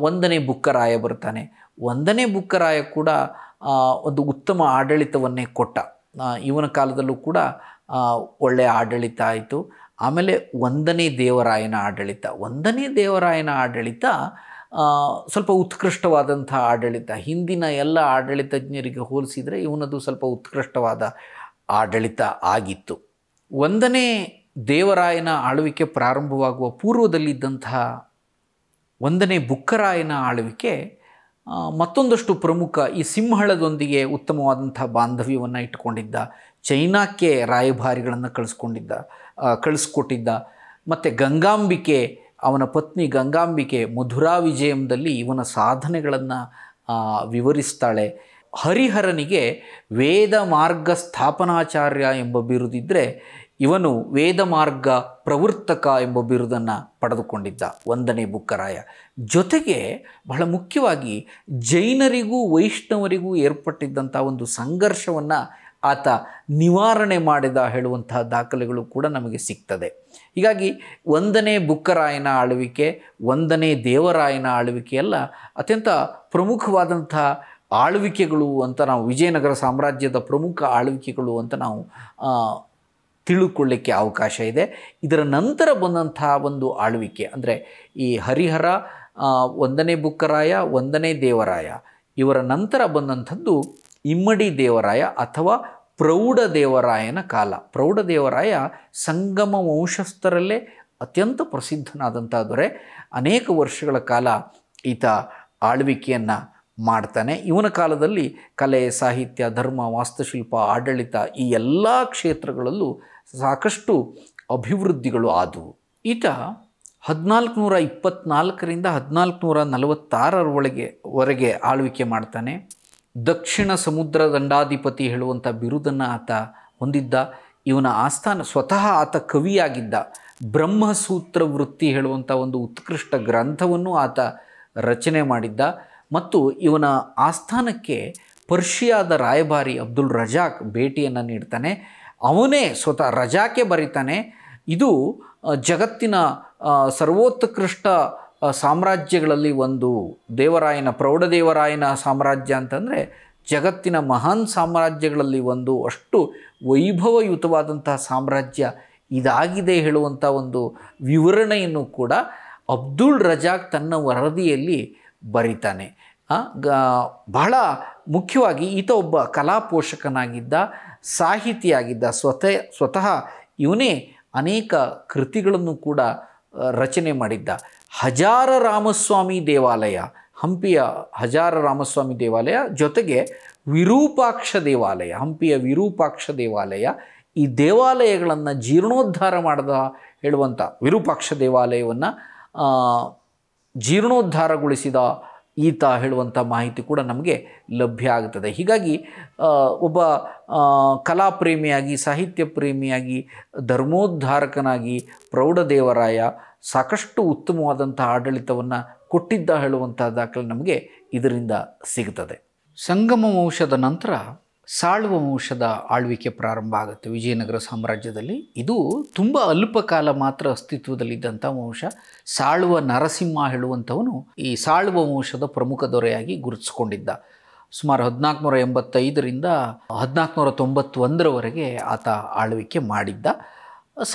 1ನೇ ಬುಕ್ಕರಾಯ ಬರ್ತಾನೆ. 1ನೇ ಬುಕ್ಕರಾಯ ಕೂಡ ಒಂದು ಉತ್ತಮ ಆಡಳಿತವನ್ನೇ ಕೊಟ್ಟ. ಇವನ ಕಾಲದಲ್ಲೂ ಕೂಡ ಒಳ್ಳೆಯ ಆಡಳಿತ ಆಯಿತು. ಆಮೇಲೆ 1ನೇ ದೇವರಾಯನ ಆಡಳಿತ. 1ನೇ ದೇವರಾಯನ ಆಡಳಿತ ಸ್ವಲ್ಪ ಉತ್ಕೃಷ್ಟವಾದಂಥ ಆಡಳಿತ. ಹಿಂದಿನ ಎಲ್ಲ ಆಡಳಿತಜ್ಞರಿಗೆ ಹೋಲಿಸಿದರೆ ಇವನದು ಸ್ವಲ್ಪ ಉತ್ಕೃಷ್ಟವಾದ ಆಡಳಿತ ಆಗಿತ್ತು. 1ನೇ ದೇವರಾಯನ ಆಳ್ವಿಕೆ ಪ್ರಾರಂಭವಾಗುವ ಪೂರ್ವದಲ್ಲಿದ್ದಂತಹ 1ನೇ ಬುಕ್ಕರಾಯನ ಆಳ್ವಿಕೆ ಮತ್ತೊಂದಷ್ಟು ಪ್ರಮುಖ. ಈ ಸಿಂಹಳದೊಂದಿಗೆ ಉತ್ತಮವಾದಂಥ ಬಾಂಧವ್ಯವನ್ನು ಇಟ್ಟುಕೊಂಡಿದ್ದ, ಚೈನಾಕ್ಕೆ ರಾಯಭಾರಿಗಳನ್ನು ಕಳಿಸ್ಕೊಟ್ಟಿದ್ದ. ಮತ್ತು ಗಂಗಾಂಬಿಕೆ, ಅವನ ಪತ್ನಿ ಗಂಗಾಂಬಿಕೆ ಮಧುರಾ ವಿಜಯಂದಲ್ಲಿ ಇವನ ಸಾಧನೆಗಳನ್ನು ವಿವರಿಸ್ತಾಳೆ. ಹರಿಹರನಿಗೆ ವೇದ ಮಾರ್ಗ ಸ್ಥಾಪನಾಚಾರ್ಯ ಎಂಬ ಬಿರುದಿದ್ದರೆ ಇವನು ವೇದ ಮಾರ್ಗ ಪ್ರವರ್ತಕ ಎಂಬ ಬಿರುದನ್ನು ಪಡೆದುಕೊಂಡಿದ್ದ 1ನೇ ಬುಕ್ಕರಾಯ. ಜೊತೆಗೆ ಬಹಳ ಮುಖ್ಯವಾಗಿ ಜೈನರಿಗೂ ವೈಷ್ಣವರಿಗೂ ಏರ್ಪಟ್ಟಿದ್ದಂಥ ಒಂದು ಸಂಘರ್ಷವನ್ನು ಆತ ನಿವಾರಣೆ ಮಾಡಿದ ಹೇಳುವಂತಹ ದಾಖಲೆಗಳು ಕೂಡ ನಮಗೆ ಸಿಗ್ತದೆ. ಹೀಗಾಗಿ 1ನೇ ಬುಕ್ಕರಾಯನ ಆಳ್ವಿಕೆ, 1ನೇ ದೇವರಾಯನ ಆಳ್ವಿಕೆ ಎಲ್ಲ ಅತ್ಯಂತ ಪ್ರಮುಖವಾದಂಥ ಆಳ್ವಿಕೆಗಳು ಅಂತ ನಾವು, ವಿಜಯನಗರ ಸಾಮ್ರಾಜ್ಯದ ಪ್ರಮುಖ ಆಳ್ವಿಕೆಗಳು ಅಂತ ನಾವು ತಿಳುಕೊಳ್ಳಿಕ್ಕೆ ಅವಕಾಶ ಇದೆ. ಇದರ ನಂತರ ಬಂದಂಥ ಒಂದು ಆಳ್ವಿಕೆ ಅಂದರೆ ಈ ಹರಿಹರ ಒಂದನೇ ಬುಕ್ಕರಾಯ, ಒಂದನೇ ದೇವರಾಯ, ಇವರ ನಂತರ ಬಂದಂಥದ್ದು ಇಮ್ಮಡಿ ದೇವರಾಯ ಅಥವಾ ಪ್ರೌಢದೇವರಾಯನ ಕಾಲ. ಪ್ರೌಢದೇವರಾಯ ಸಂಗಮ ವಂಶಸ್ಥರಲ್ಲೇ ಅತ್ಯಂತ ಪ್ರಸಿದ್ಧನಾದಂಥ ದೊರೆ. ಅನೇಕ ವರ್ಷಗಳ ಕಾಲ ಈತ ಆಳ್ವಿಕೆಯನ್ನು ಮಾಡ್ತಾನೆ. ಇವನ ಕಾಲದಲ್ಲಿ ಕಲೆ, ಸಾಹಿತ್ಯ, ಧರ್ಮ, ವಾಸ್ತುಶಿಲ್ಪ, ಆಡಳಿತ ಈ ಎಲ್ಲ ಕ್ಷೇತ್ರಗಳಲ್ಲೂ ಸಾಕಷ್ಟು ಅಭಿವೃದ್ಧಿಗಳು ಆದವು. ಈತ 1424ರಿಂದ 1446ವರೆಗೆ ಆಳ್ವಿಕೆ ಮಾಡ್ತಾನೆ. ದಕ್ಷಿಣ ಸಮುದ್ರ ದಂಡಾಧಿಪತಿ ಹೇಳುವಂಥ ಬಿರುದನ್ನು ಆತ ಹೊಂದಿದ್ದ. ಇವನ ಆಸ್ಥಾನ ಸ್ವತಃ ಆತ ಕವಿಯಾಗಿದ್ದ. ಬ್ರಹ್ಮಸೂತ್ರ ವೃತ್ತಿ ಹೇಳುವಂಥ ಒಂದು ಉತ್ಕೃಷ್ಟ ಗ್ರಂಥವನ್ನು ಆತ ರಚನೆ ಮಾಡಿದ್ದ. ಮತ್ತು ಇವನ ಆಸ್ಥಾನಕ್ಕೆ ಪರ್ಷಿಯಾದ ರಾಯಭಾರಿ ಅಬ್ದುಲ್ ರಜಾಕ್ ಭೇಟಿಯನ್ನು ನೀಡ್ತಾನೆ. ಅವನೇ ಸ್ವತಃ ರಜಾಕೆ ಬರೀತಾನೆ, ಇದು ಜಗತ್ತಿನ ಸರ್ವೋತ್ಕೃಷ್ಟ ಸಾಮ್ರಾಜ್ಯಗಳಲ್ಲಿ ಒಂದು ದೇವರಾಯನ, ಪ್ರೌಢದೇವರಾಯನ ಸಾಮ್ರಾಜ್ಯ ಅಂತಂದರೆ ಜಗತ್ತಿನ ಮಹಾನ್ ಸಾಮ್ರಾಜ್ಯಗಳಲ್ಲಿ ಒಂದು, ಅಷ್ಟು ವೈಭವಯುತವಾದಂತಹ ಸಾಮ್ರಾಜ್ಯ ಇದಾಗಿದೆ ಹೇಳುವಂಥ ಒಂದು ವಿವರಣೆಯನ್ನು ಕೂಡ ಅಬ್ದುಲ್ ರಜಾಕ್ ತನ್ನ ವರದಿಯಲ್ಲಿ ಬರೀತಾನೆ. ಬಹಳ ಮುಖ್ಯವಾಗಿ ಈತ ಒಬ್ಬ ಕಲಾ ಪೋಷಕನಾಗಿದ್ದ, ಸಾಹಿತಿಯಾಗಿದ್ದ. ಸ್ವತಃ ಇವನೇ ಅನೇಕ ಕೃತಿಗಳನ್ನು ಕೂಡ ರಚನೆ ಮಾಡಿದ್ದ. ಹಜಾರ ರಾಮಸ್ವಾಮಿ ದೇವಾಲಯ, ಹಂಪಿಯ ಹಜಾರ ರಾಮಸ್ವಾಮಿ ದೇವಾಲಯ ಜೊತೆಗೆ ವಿರೂಪಾಕ್ಷ ದೇವಾಲಯ, ಹಂಪಿಯ ವಿರೂಪಾಕ್ಷ ದೇವಾಲಯ, ಈ ದೇವಾಲಯಗಳನ್ನು ಜೀರ್ಣೋದ್ಧಾರ ಮಾಡಿದ ಹೇಳುವಂಥ ವಿರೂಪಾಕ್ಷ ದೇವಾಲಯವನ್ನು ಜೀರ್ಣೋದ್ಧಾರಗೊಳಿಸಿದ ಈತ ಹೇಳುವಂಥ ಮಾಹಿತಿ ಕೂಡ ನಮಗೆ ಲಭ್ಯ ಆಗುತ್ತದೆ. ಹೀಗಾಗಿ ಒಬ್ಬ ಕಲಾಪ್ರೇಮಿಯಾಗಿ, ಸಾಹಿತ್ಯ ಪ್ರೇಮಿಯಾಗಿ, ಧರ್ಮೋದ್ಧಾರಕನಾಗಿ ಪ್ರೌಢದೇವರಾಯ ಸಾಕಷ್ಟು ಉತ್ತಮವಾದಂಥ ಆಡಳಿತವನ್ನು ಕೊಟ್ಟಿದ್ದ ಹೇಳುವಂಥ ದಾಖಲೆ ನಮಗೆ ಇದರಿಂದ ಸಿಗುತ್ತದೆ. ಸಂಗಮ ವಂಶದ ನಂತರ ಸಾಳುವ ವಂಶದ ಆಳ್ವಿಕೆ ಪ್ರಾರಂಭ ಆಗುತ್ತೆ ವಿಜಯನಗರ ಸಾಮ್ರಾಜ್ಯದಲ್ಲಿ. ಇದು ತುಂಬ ಅಲ್ಪ ಕಾಲ ಮಾತ್ರ ಅಸ್ತಿತ್ವದಲ್ಲಿದ್ದಂಥ ವಂಶ. ಸಾಳುವ ನರಸಿಂಹ ಹೇಳುವಂಥವನು ಈ ಸಾಳುವ ವಂಶದ ಪ್ರಮುಖ ದೊರೆಯಾಗಿ ಗುರುತಿಸ್ಕೊಂಡಿದ್ದ. ಸುಮಾರು 1485ರಿಂದ 1491ರವರೆಗೆ ಆತ ಆಳ್ವಿಕೆ ಮಾಡಿದ್ದ.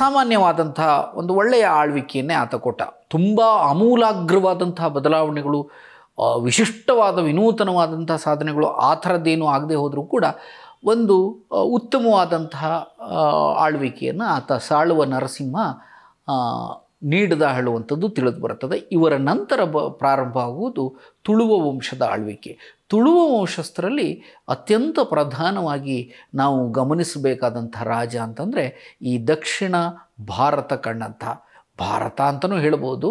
ಸಾಮಾನ್ಯವಾದಂಥ ಒಂದು ಒಳ್ಳೆಯ ಆಳ್ವಿಕೆಯನ್ನೇ ಆತ ಕೊಟ್ಟ. ತುಂಬ ಆಮೂಲಾಗ್ರವಾದಂತಹ ಬದಲಾವಣೆಗಳು, ವಿಶಿಷ್ಟವಾದ ವಿನೂತನವಾದಂಥ ಸಾಧನೆಗಳು ಆ ಥರದ್ದೇನೂ ಆಗದೆ ಹೋದರೂ ಕೂಡ ಒಂದು ಉತ್ತಮವಾದಂತಹ ಆಳ್ವಿಕೆಯನ್ನು ಆತ ಸಾಳುವ ನರಸಿಂಹ ನೀಡಿದ ಹೇಳುವಂಥದ್ದು ತಿಳಿದು ಬರುತ್ತದೆ. ಇವರ ನಂತರ ಪ್ರಾರಂಭ ಆಗುವುದು ತುಳುವ ವಂಶದ ಆಳ್ವಿಕೆ. ತುಳುವ ವಂಶಸ್ಥರಲ್ಲಿ ಅತ್ಯಂತ ಪ್ರಧಾನವಾಗಿ ನಾವು ಗಮನಿಸಬೇಕಾದಂಥ ರಾಜ ಅಂತಂದರೆ ಈ ದಕ್ಷಿಣ ಭಾರತ ಕಂಡಂಥ, ಭಾರತ ಅಂತಲೂ ಹೇಳ್ಬೋದು,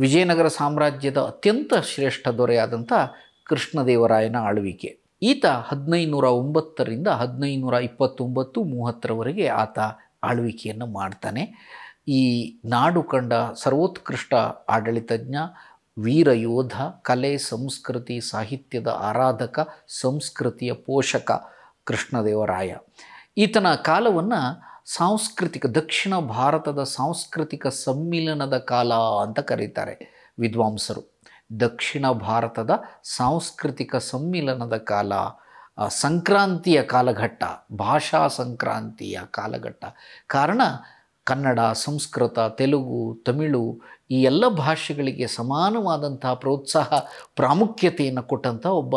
ವಿಜಯನಗರ ಸಾಮ್ರಾಜ್ಯದ ಅತ್ಯಂತ ಶ್ರೇಷ್ಠ ದೊರೆಯಾದಂಥ ಕೃಷ್ಣದೇವರಾಯನ ಆಳ್ವಿಕೆ. ಈತ 1509ರಿಂದ 1529-30ರವರೆಗೆ ಆತ ಆಳ್ವಿಕೆಯನ್ನು ಮಾಡ್ತಾನೆ. ಈ ನಾಡು ಕಂಡ ಸರ್ವೋತ್ಕೃಷ್ಟ ಆಡಳಿತಜ್ಞ, ವೀರ ಯೋಧ, ಕಲೆ, ಸಂಸ್ಕೃತಿ, ಸಾಹಿತ್ಯದ ಆರಾಧಕ, ಸಂಸ್ಕೃತಿಯ ಪೋಷಕ ಕೃಷ್ಣದೇವರಾಯ. ಈತನ ಕಾಲವನ್ನು ಸಾಂಸ್ಕೃತಿಕ, ದಕ್ಷಿಣ ಭಾರತದ ಸಾಂಸ್ಕೃತಿಕ ಸಮ್ಮಿಲನದ ಕಾಲ ಅಂತ ಕರೀತಾರೆ ವಿದ್ವಾಂಸರು. ದಕ್ಷಿಣ ಭಾರತದ ಸಾಂಸ್ಕೃತಿಕ ಸಮ್ಮಿಲನದ ಕಾಲ, ಸಂಕ್ರಾಂತಿಯ ಕಾಲಘಟ್ಟ, ಭಾಷಾ ಸಂಕ್ರಾಂತಿಯ ಕಾಲಘಟ್ಟ. ಕಾರಣ ಕನ್ನಡ, ಸಂಸ್ಕೃತ, ತೆಲುಗು, ತಮಿಳು ಈ ಎಲ್ಲ ಭಾಷೆಗಳಿಗೆ ಸಮಾನವಾದಂಥ ಪ್ರೋತ್ಸಾಹ, ಪ್ರಾಮುಖ್ಯತೆಯನ್ನು ಕೊಟ್ಟಂಥ ಒಬ್ಬ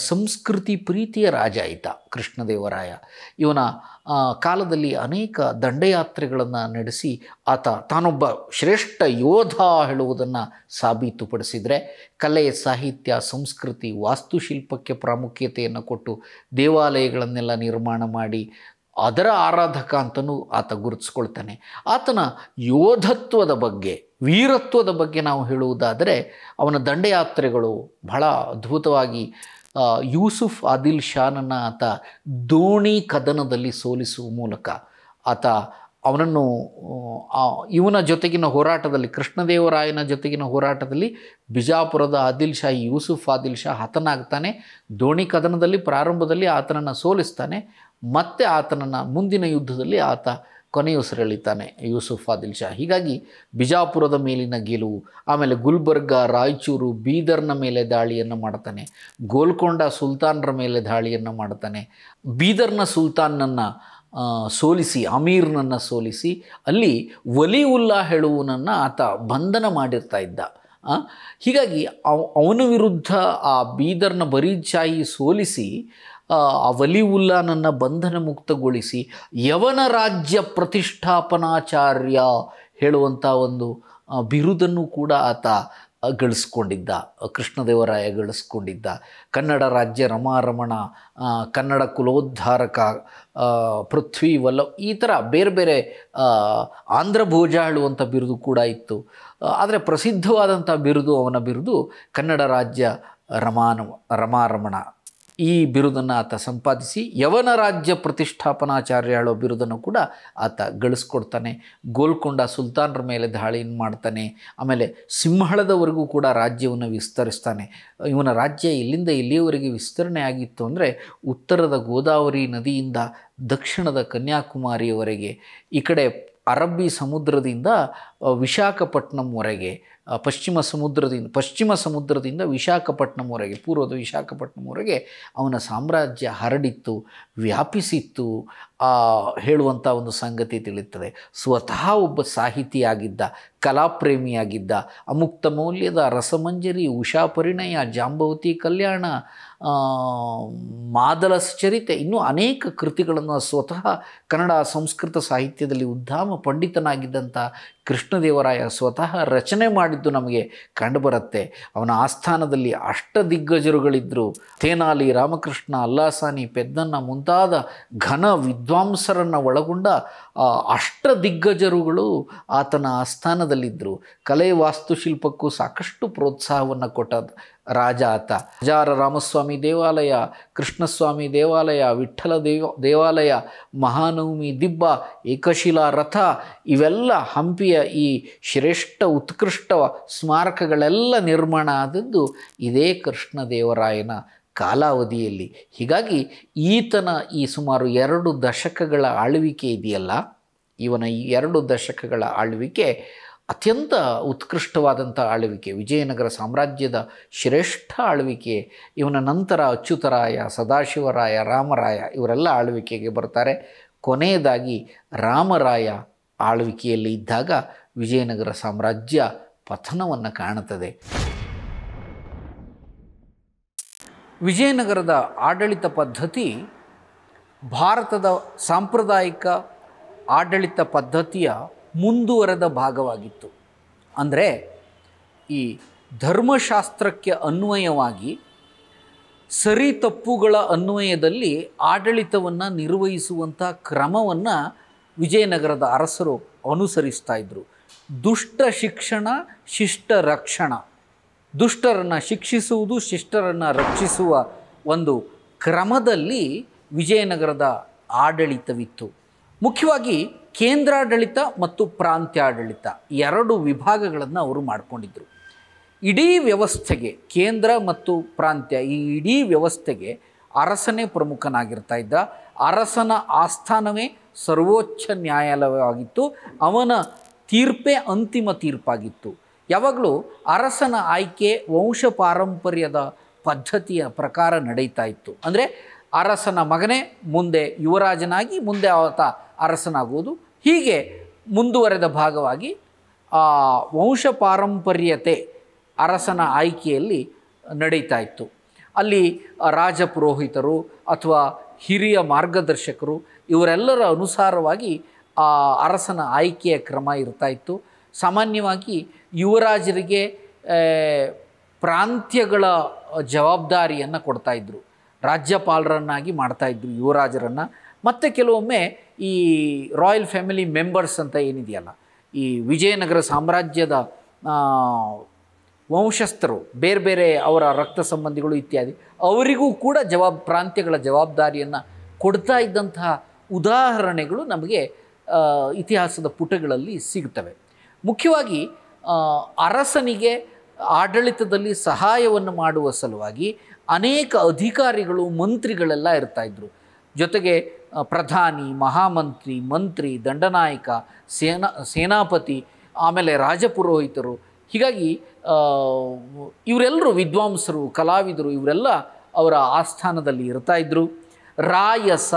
ಸಂಸ್ಕೃತಿ ಪ್ರೀತಿಯ ರಾಜ ಈತ ಕೃಷ್ಣದೇವರಾಯ. ಇವನ ಕಾಲದಲ್ಲಿ ಅನೇಕ ದಂಡಯಾತ್ರೆಗಳನ್ನು ನಡೆಸಿ ಆತ ತಾನೊಬ್ಬ ಶ್ರೇಷ್ಠ ಯೋಧ ಹೇಳುವುದನ್ನು ಸಾಬೀತುಪಡಿಸಿದರೆ, ಕಲೆ, ಸಾಹಿತ್ಯ, ಸಂಸ್ಕೃತಿ, ವಾಸ್ತುಶಿಲ್ಪಕ್ಕೆ ಪ್ರಾಮುಖ್ಯತೆಯನ್ನು ಕೊಟ್ಟು ದೇವಾಲಯಗಳನ್ನೆಲ್ಲ ನಿರ್ಮಾಣ ಮಾಡಿ ಅದರ ಆರಾಧಕ ಅಂತಲೂ ಆತ ಗುರುತಿಸ್ಕೊಳ್ತಾನೆ. ಆತನ ಯೋಧತ್ವದ ಬಗ್ಗೆ, ವೀರತ್ವದ ಬಗ್ಗೆ ನಾವು ಹೇಳುವುದಾದರೆ ಅವನ ದಂಡಯಾತ್ರೆಗಳು ಬಹಳ ಅದ್ಭುತವಾಗಿ, ಯೂಸುಫ್ ಆದಿಲ್ ಶಾನನ್ನು ಆತ ದೋಣಿ ಕದನದಲ್ಲಿ ಸೋಲಿಸುವ ಮೂಲಕ ಆತ ಅವನನ್ನು ಇವನ ಜೊತೆಗಿನ ಹೋರಾಟದಲ್ಲಿ, ಕೃಷ್ಣದೇವರಾಯನ ಜೊತೆಗಿನ ಹೋರಾಟದಲ್ಲಿ ಬಿಜಾಪುರದ ಆದಿಲ್ ಶಾ, ಯೂಸುಫ್ ಆದಿಲ್ ಶಾ ಹತನಾಗ್ತಾನೆ. ದೋಣಿ ಕದನದಲ್ಲಿ ಪ್ರಾರಂಭದಲ್ಲಿ ಆತನನ್ನು ಸೋಲಿಸ್ತಾನೆ. ಮತ್ತೆ ಆತನನ್ನು ಮುಂದಿನ ಯುದ್ಧದಲ್ಲಿ ಆತ ಕೊನೆಯುಸಿರೆಳಿತಾನೆ ಯೂಸುಫ್ ಆದಿಲ್ ಶಾ. ಹೀಗಾಗಿ ಬಿಜಾಪುರದ ಮೇಲಿನ ಗೆಲುವು, ಆಮೇಲೆ ಗುಲ್ಬರ್ಗ, ರಾಯಚೂರು, ಬೀದರ್ನ ಮೇಲೆ ದಾಳಿಯನ್ನು ಮಾಡ್ತಾನೆ. ಗೋಲ್ಕೊಂಡ ಸುಲ್ತಾನರ ಮೇಲೆ ದಾಳಿಯನ್ನು ಮಾಡ್ತಾನೆ. ಬೀದರ್ನ ಸುಲ್ತಾನನ್ನು ಸೋಲಿಸಿ, ಅಮೀರ್ನನ್ನು ಸೋಲಿಸಿ ಅಲ್ಲಿ ವಲಿ ಉಲ್ಲಾ ಹೇಳುವನನ್ನು ಆತ ಬಂಧನ ಮಾಡಿರ್ತಾ ಇದ್ದ. ಹೀಗಾಗಿ ಅವನ ವಿರುದ್ಧ ಆ ಬೀದರ್ನ ಬರೀದ್ಶಾಹಿ ಸೋಲಿಸಿ ಆ ವಲಿವುಲ್ಲಾನನ್ನು ಬಂಧನ ಮುಕ್ತಗೊಳಿಸಿ ಯವನ ರಾಜ್ಯ ಪ್ರತಿಷ್ಠಾಪನಾಚಾರ್ಯ ಹೇಳುವಂಥ ಒಂದು ಬಿರುದನ್ನು ಕೂಡ ಆತ ಗಳಿಸ್ಕೊಂಡಿದ್ದ. ಕೃಷ್ಣದೇವರಾಯ ಗಳಿಸ್ಕೊಂಡಿದ್ದ. ಕನ್ನಡ ರಾಜ್ಯ ರಮಾರಮಣ, ಕನ್ನಡ ಕುಲೋದ್ಧಾರಕ, ಪೃಥ್ವಿ ವಲ್ಲಭ, ಈ ಥರ ಬೇರೆ ಬೇರೆ ಆಂಧ್ರ ಭೋಜ ಹೇಳುವಂಥ ಬಿರುದು ಕೂಡ ಇತ್ತು. ಆದರೆ ಪ್ರಸಿದ್ಧವಾದಂಥ ಬಿರುದು, ಅವನ ಬಿರುದು ಕನ್ನಡ ರಾಜ್ಯ ರಮಾರಮಣ. ಈ ಬಿರುದನ್ನು ಆತ ಸಂಪಾದಿಸಿ ಯವನ ರಾಜ್ಯ ಪ್ರತಿಷ್ಠಾಪನಾಚಾರ್ಯ ಹೇಳೋ ಬಿರುದನ್ನು ಕೂಡ ಆತ ಗಳಿಸ್ಕೊಡ್ತಾನೆ. ಗೋಲ್ಕೊಂಡ ಸುಲ್ತಾನರ ಮೇಲೆ ದಾಳಿಯನ್ನು ಮಾಡ್ತಾನೆ. ಆಮೇಲೆ ಸಿಂಹಳದವರೆಗೂ ಕೂಡ ರಾಜ್ಯವನ್ನು ವಿಸ್ತರಿಸ್ತಾನೆ. ಇವನ ರಾಜ್ಯ ಇಲ್ಲಿಂದ ಇಲ್ಲಿಯವರೆಗೆ ವಿಸ್ತರಣೆ ಆಗಿತ್ತು ಅಂದರೆ ಉತ್ತರದ ಗೋದಾವರಿ ನದಿಯಿಂದ ದಕ್ಷಿಣದ ಕನ್ಯಾಕುಮಾರಿಯವರೆಗೆ, ಈ ಕಡೆ ಅರಬ್ಬಿ ಸಮುದ್ರದಿಂದ ವಿಶಾಖಪಟ್ಟಣಂವರೆಗೆ, ಪಶ್ಚಿಮ ಸಮುದ್ರದಿಂದ ವಿಶಾಖಪಟ್ಟಣಂವರೆಗೆ, ಪೂರ್ವದ ವಿಶಾಖಪಟ್ಟಣಂವರೆಗೆ ಅವನ ಸಾಮ್ರಾಜ್ಯ ಹರಡಿತ್ತು, ವ್ಯಾಪಿಸಿತ್ತು ಹೇಳುವಂಥ ಒಂದು ಸಂಗತಿ ತಿಳಿಯುತ್ತದೆ. ಸ್ವತಃ ಒಬ್ಬ ಸಾಹಿತಿಯಾಗಿದ್ದ, ಕಲಾಪ್ರೇಮಿಯಾಗಿದ್ದ, ಅಮುಕ್ತ ಮೌಲ್ಯದ, ರಸಮಂಜರಿ, ಉಷಾ ಪರಿಣಯ, ಜಾಂಬವತಿ ಕಲ್ಯಾಣ, ಮಾದಲಶ್ಚರಿತೆ, ಇನ್ನೂ ಅನೇಕ ಕೃತಿಗಳನ್ನು ಸ್ವತಃ ಕನ್ನಡ ಸಂಸ್ಕೃತ ಸಾಹಿತ್ಯದಲ್ಲಿ ಉದ್ದಾಮ ಪಂಡಿತನಾಗಿದ್ದಂಥ ಕೃಷ್ಣದೇವರಾಯ ಸ್ವತಃ ರಚನೆ ಮಾಡಿದ್ದು ನಮಗೆ ಕಂಡುಬರುತ್ತೆ. ಅವನ ಆಸ್ಥಾನದಲ್ಲಿ ಅಷ್ಟದಿಗ್ಗಜರುಗಳಿದ್ದರು. ತೇನಾಲಿ ರಾಮಕೃಷ್ಣ, ಅಲ್ಲಾಸಾನಿ, ಪೆದ್ದನ್ನ ಮುಂತಾದ ಘನ ವಿದ್ವಾಂಸರನ್ನು ಒಳಗೊಂಡ ಅಷ್ಟದಿಗ್ಗಜರುಗಳು ಆತನ ಆಸ್ಥಾನದಲ್ಲಿದ್ದರು. ಕಲೆ ವಾಸ್ತುಶಿಲ್ಪಕ್ಕೂ ಸಾಕಷ್ಟು ಪ್ರೋತ್ಸಾಹವನ್ನು ಕೊಟ್ಟ ರಾಜ ಆತ. ಹಜಾರ ರಾಮಸ್ವಾಮಿ ದೇವಾಲಯ, ಕೃಷ್ಣಸ್ವಾಮಿ ದೇವಾಲಯ, ವಿಠ್ಠಲ ದೇವಾಲಯ, ಮಹಾನವಮಿ ದಿಬ್ಬ, ಏಕಶಿಲಾ ರಥ, ಇವೆಲ್ಲ ಹಂಪಿಯ ಈ ಶ್ರೇಷ್ಠ ಉತ್ಕೃಷ್ಟ ಸ್ಮಾರಕಗಳೆಲ್ಲ ನಿರ್ಮಾಣ ಆದದ್ದು ಇದೇ ಕೃಷ್ಣದೇವರಾಯನ ಕಾಲಾವಧಿಯಲ್ಲಿ. ಹೀಗಾಗಿ ಈತನ ಈ ಸುಮಾರು 2 ದಶಕಗಳ ಆಳ್ವಿಕೆ ಇದೆಯಲ್ಲ, ಇವನ ಈ 2 ದಶಕಗಳ ಆಳ್ವಿಕೆ ಅತ್ಯಂತ ಉತ್ಕೃಷ್ಟವಾದಂಥ ಆಳ್ವಿಕೆ, ವಿಜಯನಗರ ಸಾಮ್ರಾಜ್ಯದ ಶ್ರೇಷ್ಠ ಆಳ್ವಿಕೆ. ಇವನ ನಂತರ ಅಚ್ಯುತರಾಯ, ಸದಾಶಿವರಾಯ, ರಾಮರಾಯ ಇವರೆಲ್ಲ ಆಳ್ವಿಕೆಗೆ ಬರ್ತಾರೆ. ಕೊನೆಯದಾಗಿ ರಾಮರಾಯ ಆಳ್ವಿಕೆಯಲ್ಲಿ ಇದ್ದಾಗ ವಿಜಯನಗರ ಸಾಮ್ರಾಜ್ಯ ಪತನವನ್ನು ಕಾಣುತ್ತದೆ. ವಿಜಯನಗರದ ಆಡಳಿತ ಪದ್ಧತಿ ಭಾರತದ ಸಾಂಪ್ರದಾಯಿಕ ಆಡಳಿತ ಪದ್ಧತಿಯ ಮುಂದುವರೆದ ಭಾಗವಾಗಿತ್ತು. ಅಂದರೆ ಈ ಧರ್ಮಶಾಸ್ತ್ರಕ್ಕೆ ಅನ್ವಯವಾಗಿ ಸರಿ ತಪ್ಪುಗಳ ಅನ್ವಯದಲ್ಲಿ ಆಡಳಿತವನ್ನು ನಿರ್ವಹಿಸುವಂಥ ಕ್ರಮವನ್ನು ವಿಜಯನಗರದ ಅರಸರು ಅನುಸರಿಸ್ತಾ ಇದ್ದರು. ದುಷ್ಟ ಶಿಕ್ಷಣ, ಶಿಷ್ಟ ರಕ್ಷಣ, ದುಷ್ಟರನ್ನು ಶಿಕ್ಷಿಸುವುದು, ಶಿಷ್ಟರನ್ನು ರಕ್ಷಿಸುವ ಒಂದು ಕ್ರಮದಲ್ಲಿ ವಿಜಯನಗರದ ಆಡಳಿತವಿತ್ತು. ಮುಖ್ಯವಾಗಿ ಕೇಂದ್ರಾಡಳಿತ ಮತ್ತು ಪ್ರಾಂತ್ಯಾಡಳಿತ 2 ವಿಭಾಗಗಳನ್ನು ಅವರು ಮಾಡಿಕೊಂಡಿದ್ದರು. ಇಡೀ ವ್ಯವಸ್ಥೆಗೆ, ಕೇಂದ್ರ ಮತ್ತು ಪ್ರಾಂತ್ಯ, ಈ ಇಡೀ ವ್ಯವಸ್ಥೆಗೆ ಅರಸನೇ ಪ್ರಮುಖನಾಗಿರ್ತಾ ಇದ್ದ. ಅರಸನ ಆಸ್ಥಾನವೇ ಸರ್ವೋಚ್ಚ ನ್ಯಾಯಾಲಯವಾಗಿತ್ತು. ಅವನ ತೀರ್ಪೇ ಅಂತಿಮ ತೀರ್ಪಾಗಿತ್ತು. ಯಾವಾಗಲೂ ಅರಸನ ಆಯ್ಕೆ ವಂಶ ಪಾರಂಪರ್ಯದ ಪದ್ಧತಿಯ ಪ್ರಕಾರ ನಡೀತಾ ಇತ್ತು. ಅಂದರೆ ಅರಸನ ಮಗನೇ ಮುಂದೆ ಯುವರಾಜನಾಗಿ, ಮುಂದೆ ಆತ ಅರಸನಾಗುವುದು, ಹೀಗೆ ಮುಂದುವರೆದ ಭಾಗವಾಗಿ ವಂಶ ಪಾರಂಪರ್ಯತೆ ಅರಸನ ಆಯ್ಕೆಯಲ್ಲಿ ನಡೀತಾ ಇತ್ತು. ಅಲ್ಲಿ ರಾಜಪುರೋಹಿತರು ಅಥವಾ ಹಿರಿಯ ಮಾರ್ಗದರ್ಶಕರು ಇವರೆಲ್ಲರ ಅನುಸಾರವಾಗಿ ಅರಸನ ಆಯ್ಕೆಯ ಕ್ರಮ ಇರ್ತಾ ಇತ್ತು. ಸಾಮಾನ್ಯವಾಗಿ ಯುವರಾಜರಿಗೆ ಪ್ರಾಂತ್ಯಗಳ ಜವಾಬ್ದಾರಿಯನ್ನು ಕೊಡ್ತಾಯಿದ್ರು, ರಾಜ್ಯಪಾಲರನ್ನಾಗಿ ಮಾಡ್ತಾಯಿದ್ರು ಯುವರಾಜರನ್ನು. ಮತ್ತು ಕೆಲವೊಮ್ಮೆ ಈ ರಾಯಲ್ ಫ್ಯಾಮಿಲಿ ಮೆಂಬರ್ಸ್ ಅಂತ ಏನಿದೆಯಲ್ಲ, ಈ ವಿಜಯನಗರ ಸಾಮ್ರಾಜ್ಯದ ವಂಶಸ್ಥರು, ಬೇರೆ ಬೇರೆ ಅವರ ರಕ್ತ ಸಂಬಂಧಿಗಳು ಇತ್ಯಾದಿ, ಅವರಿಗೂ ಕೂಡ ಪ್ರಾಂತ್ಯಗಳ ಜವಾಬ್ದಾರಿಯನ್ನು ಕೊಡ್ತಾ ಇದ್ದಂತಹ ಉದಾಹರಣೆಗಳು ನಮಗೆ ಇತಿಹಾಸದ ಪುಟಗಳಲ್ಲಿ ಸಿಗುತ್ತವೆ. ಮುಖ್ಯವಾಗಿ ಅರಸನಿಗೆ ಆಡಳಿತದಲ್ಲಿ ಸಹಾಯವನ್ನು ಮಾಡುವ ಸಲುವಾಗಿ ಅನೇಕ ಅಧಿಕಾರಿಗಳು, ಮಂತ್ರಿಗಳೆಲ್ಲ ಇರ್ತಾಯಿದ್ರು. ಜೊತೆಗೆ ಪ್ರಧಾನಿ, ಮಹಾಮಂತ್ರಿ, ಮಂತ್ರಿ, ದಂಡನಾಯಕ, ಸೇನಾಪತಿ, ಆಮೇಲೆ ರಾಜಪುರೋಹಿತರು. ಹೀಗಾಗಿ ಇವರೆಲ್ಲರೂ ವಿದ್ವಾಂಸರು, ಕಲಾವಿದರು, ಇವರೆಲ್ಲ ಅವರ ಆಸ್ಥಾನದಲ್ಲಿ ಇರ್ತಾಯಿದ್ರು. ರಾಯಸ,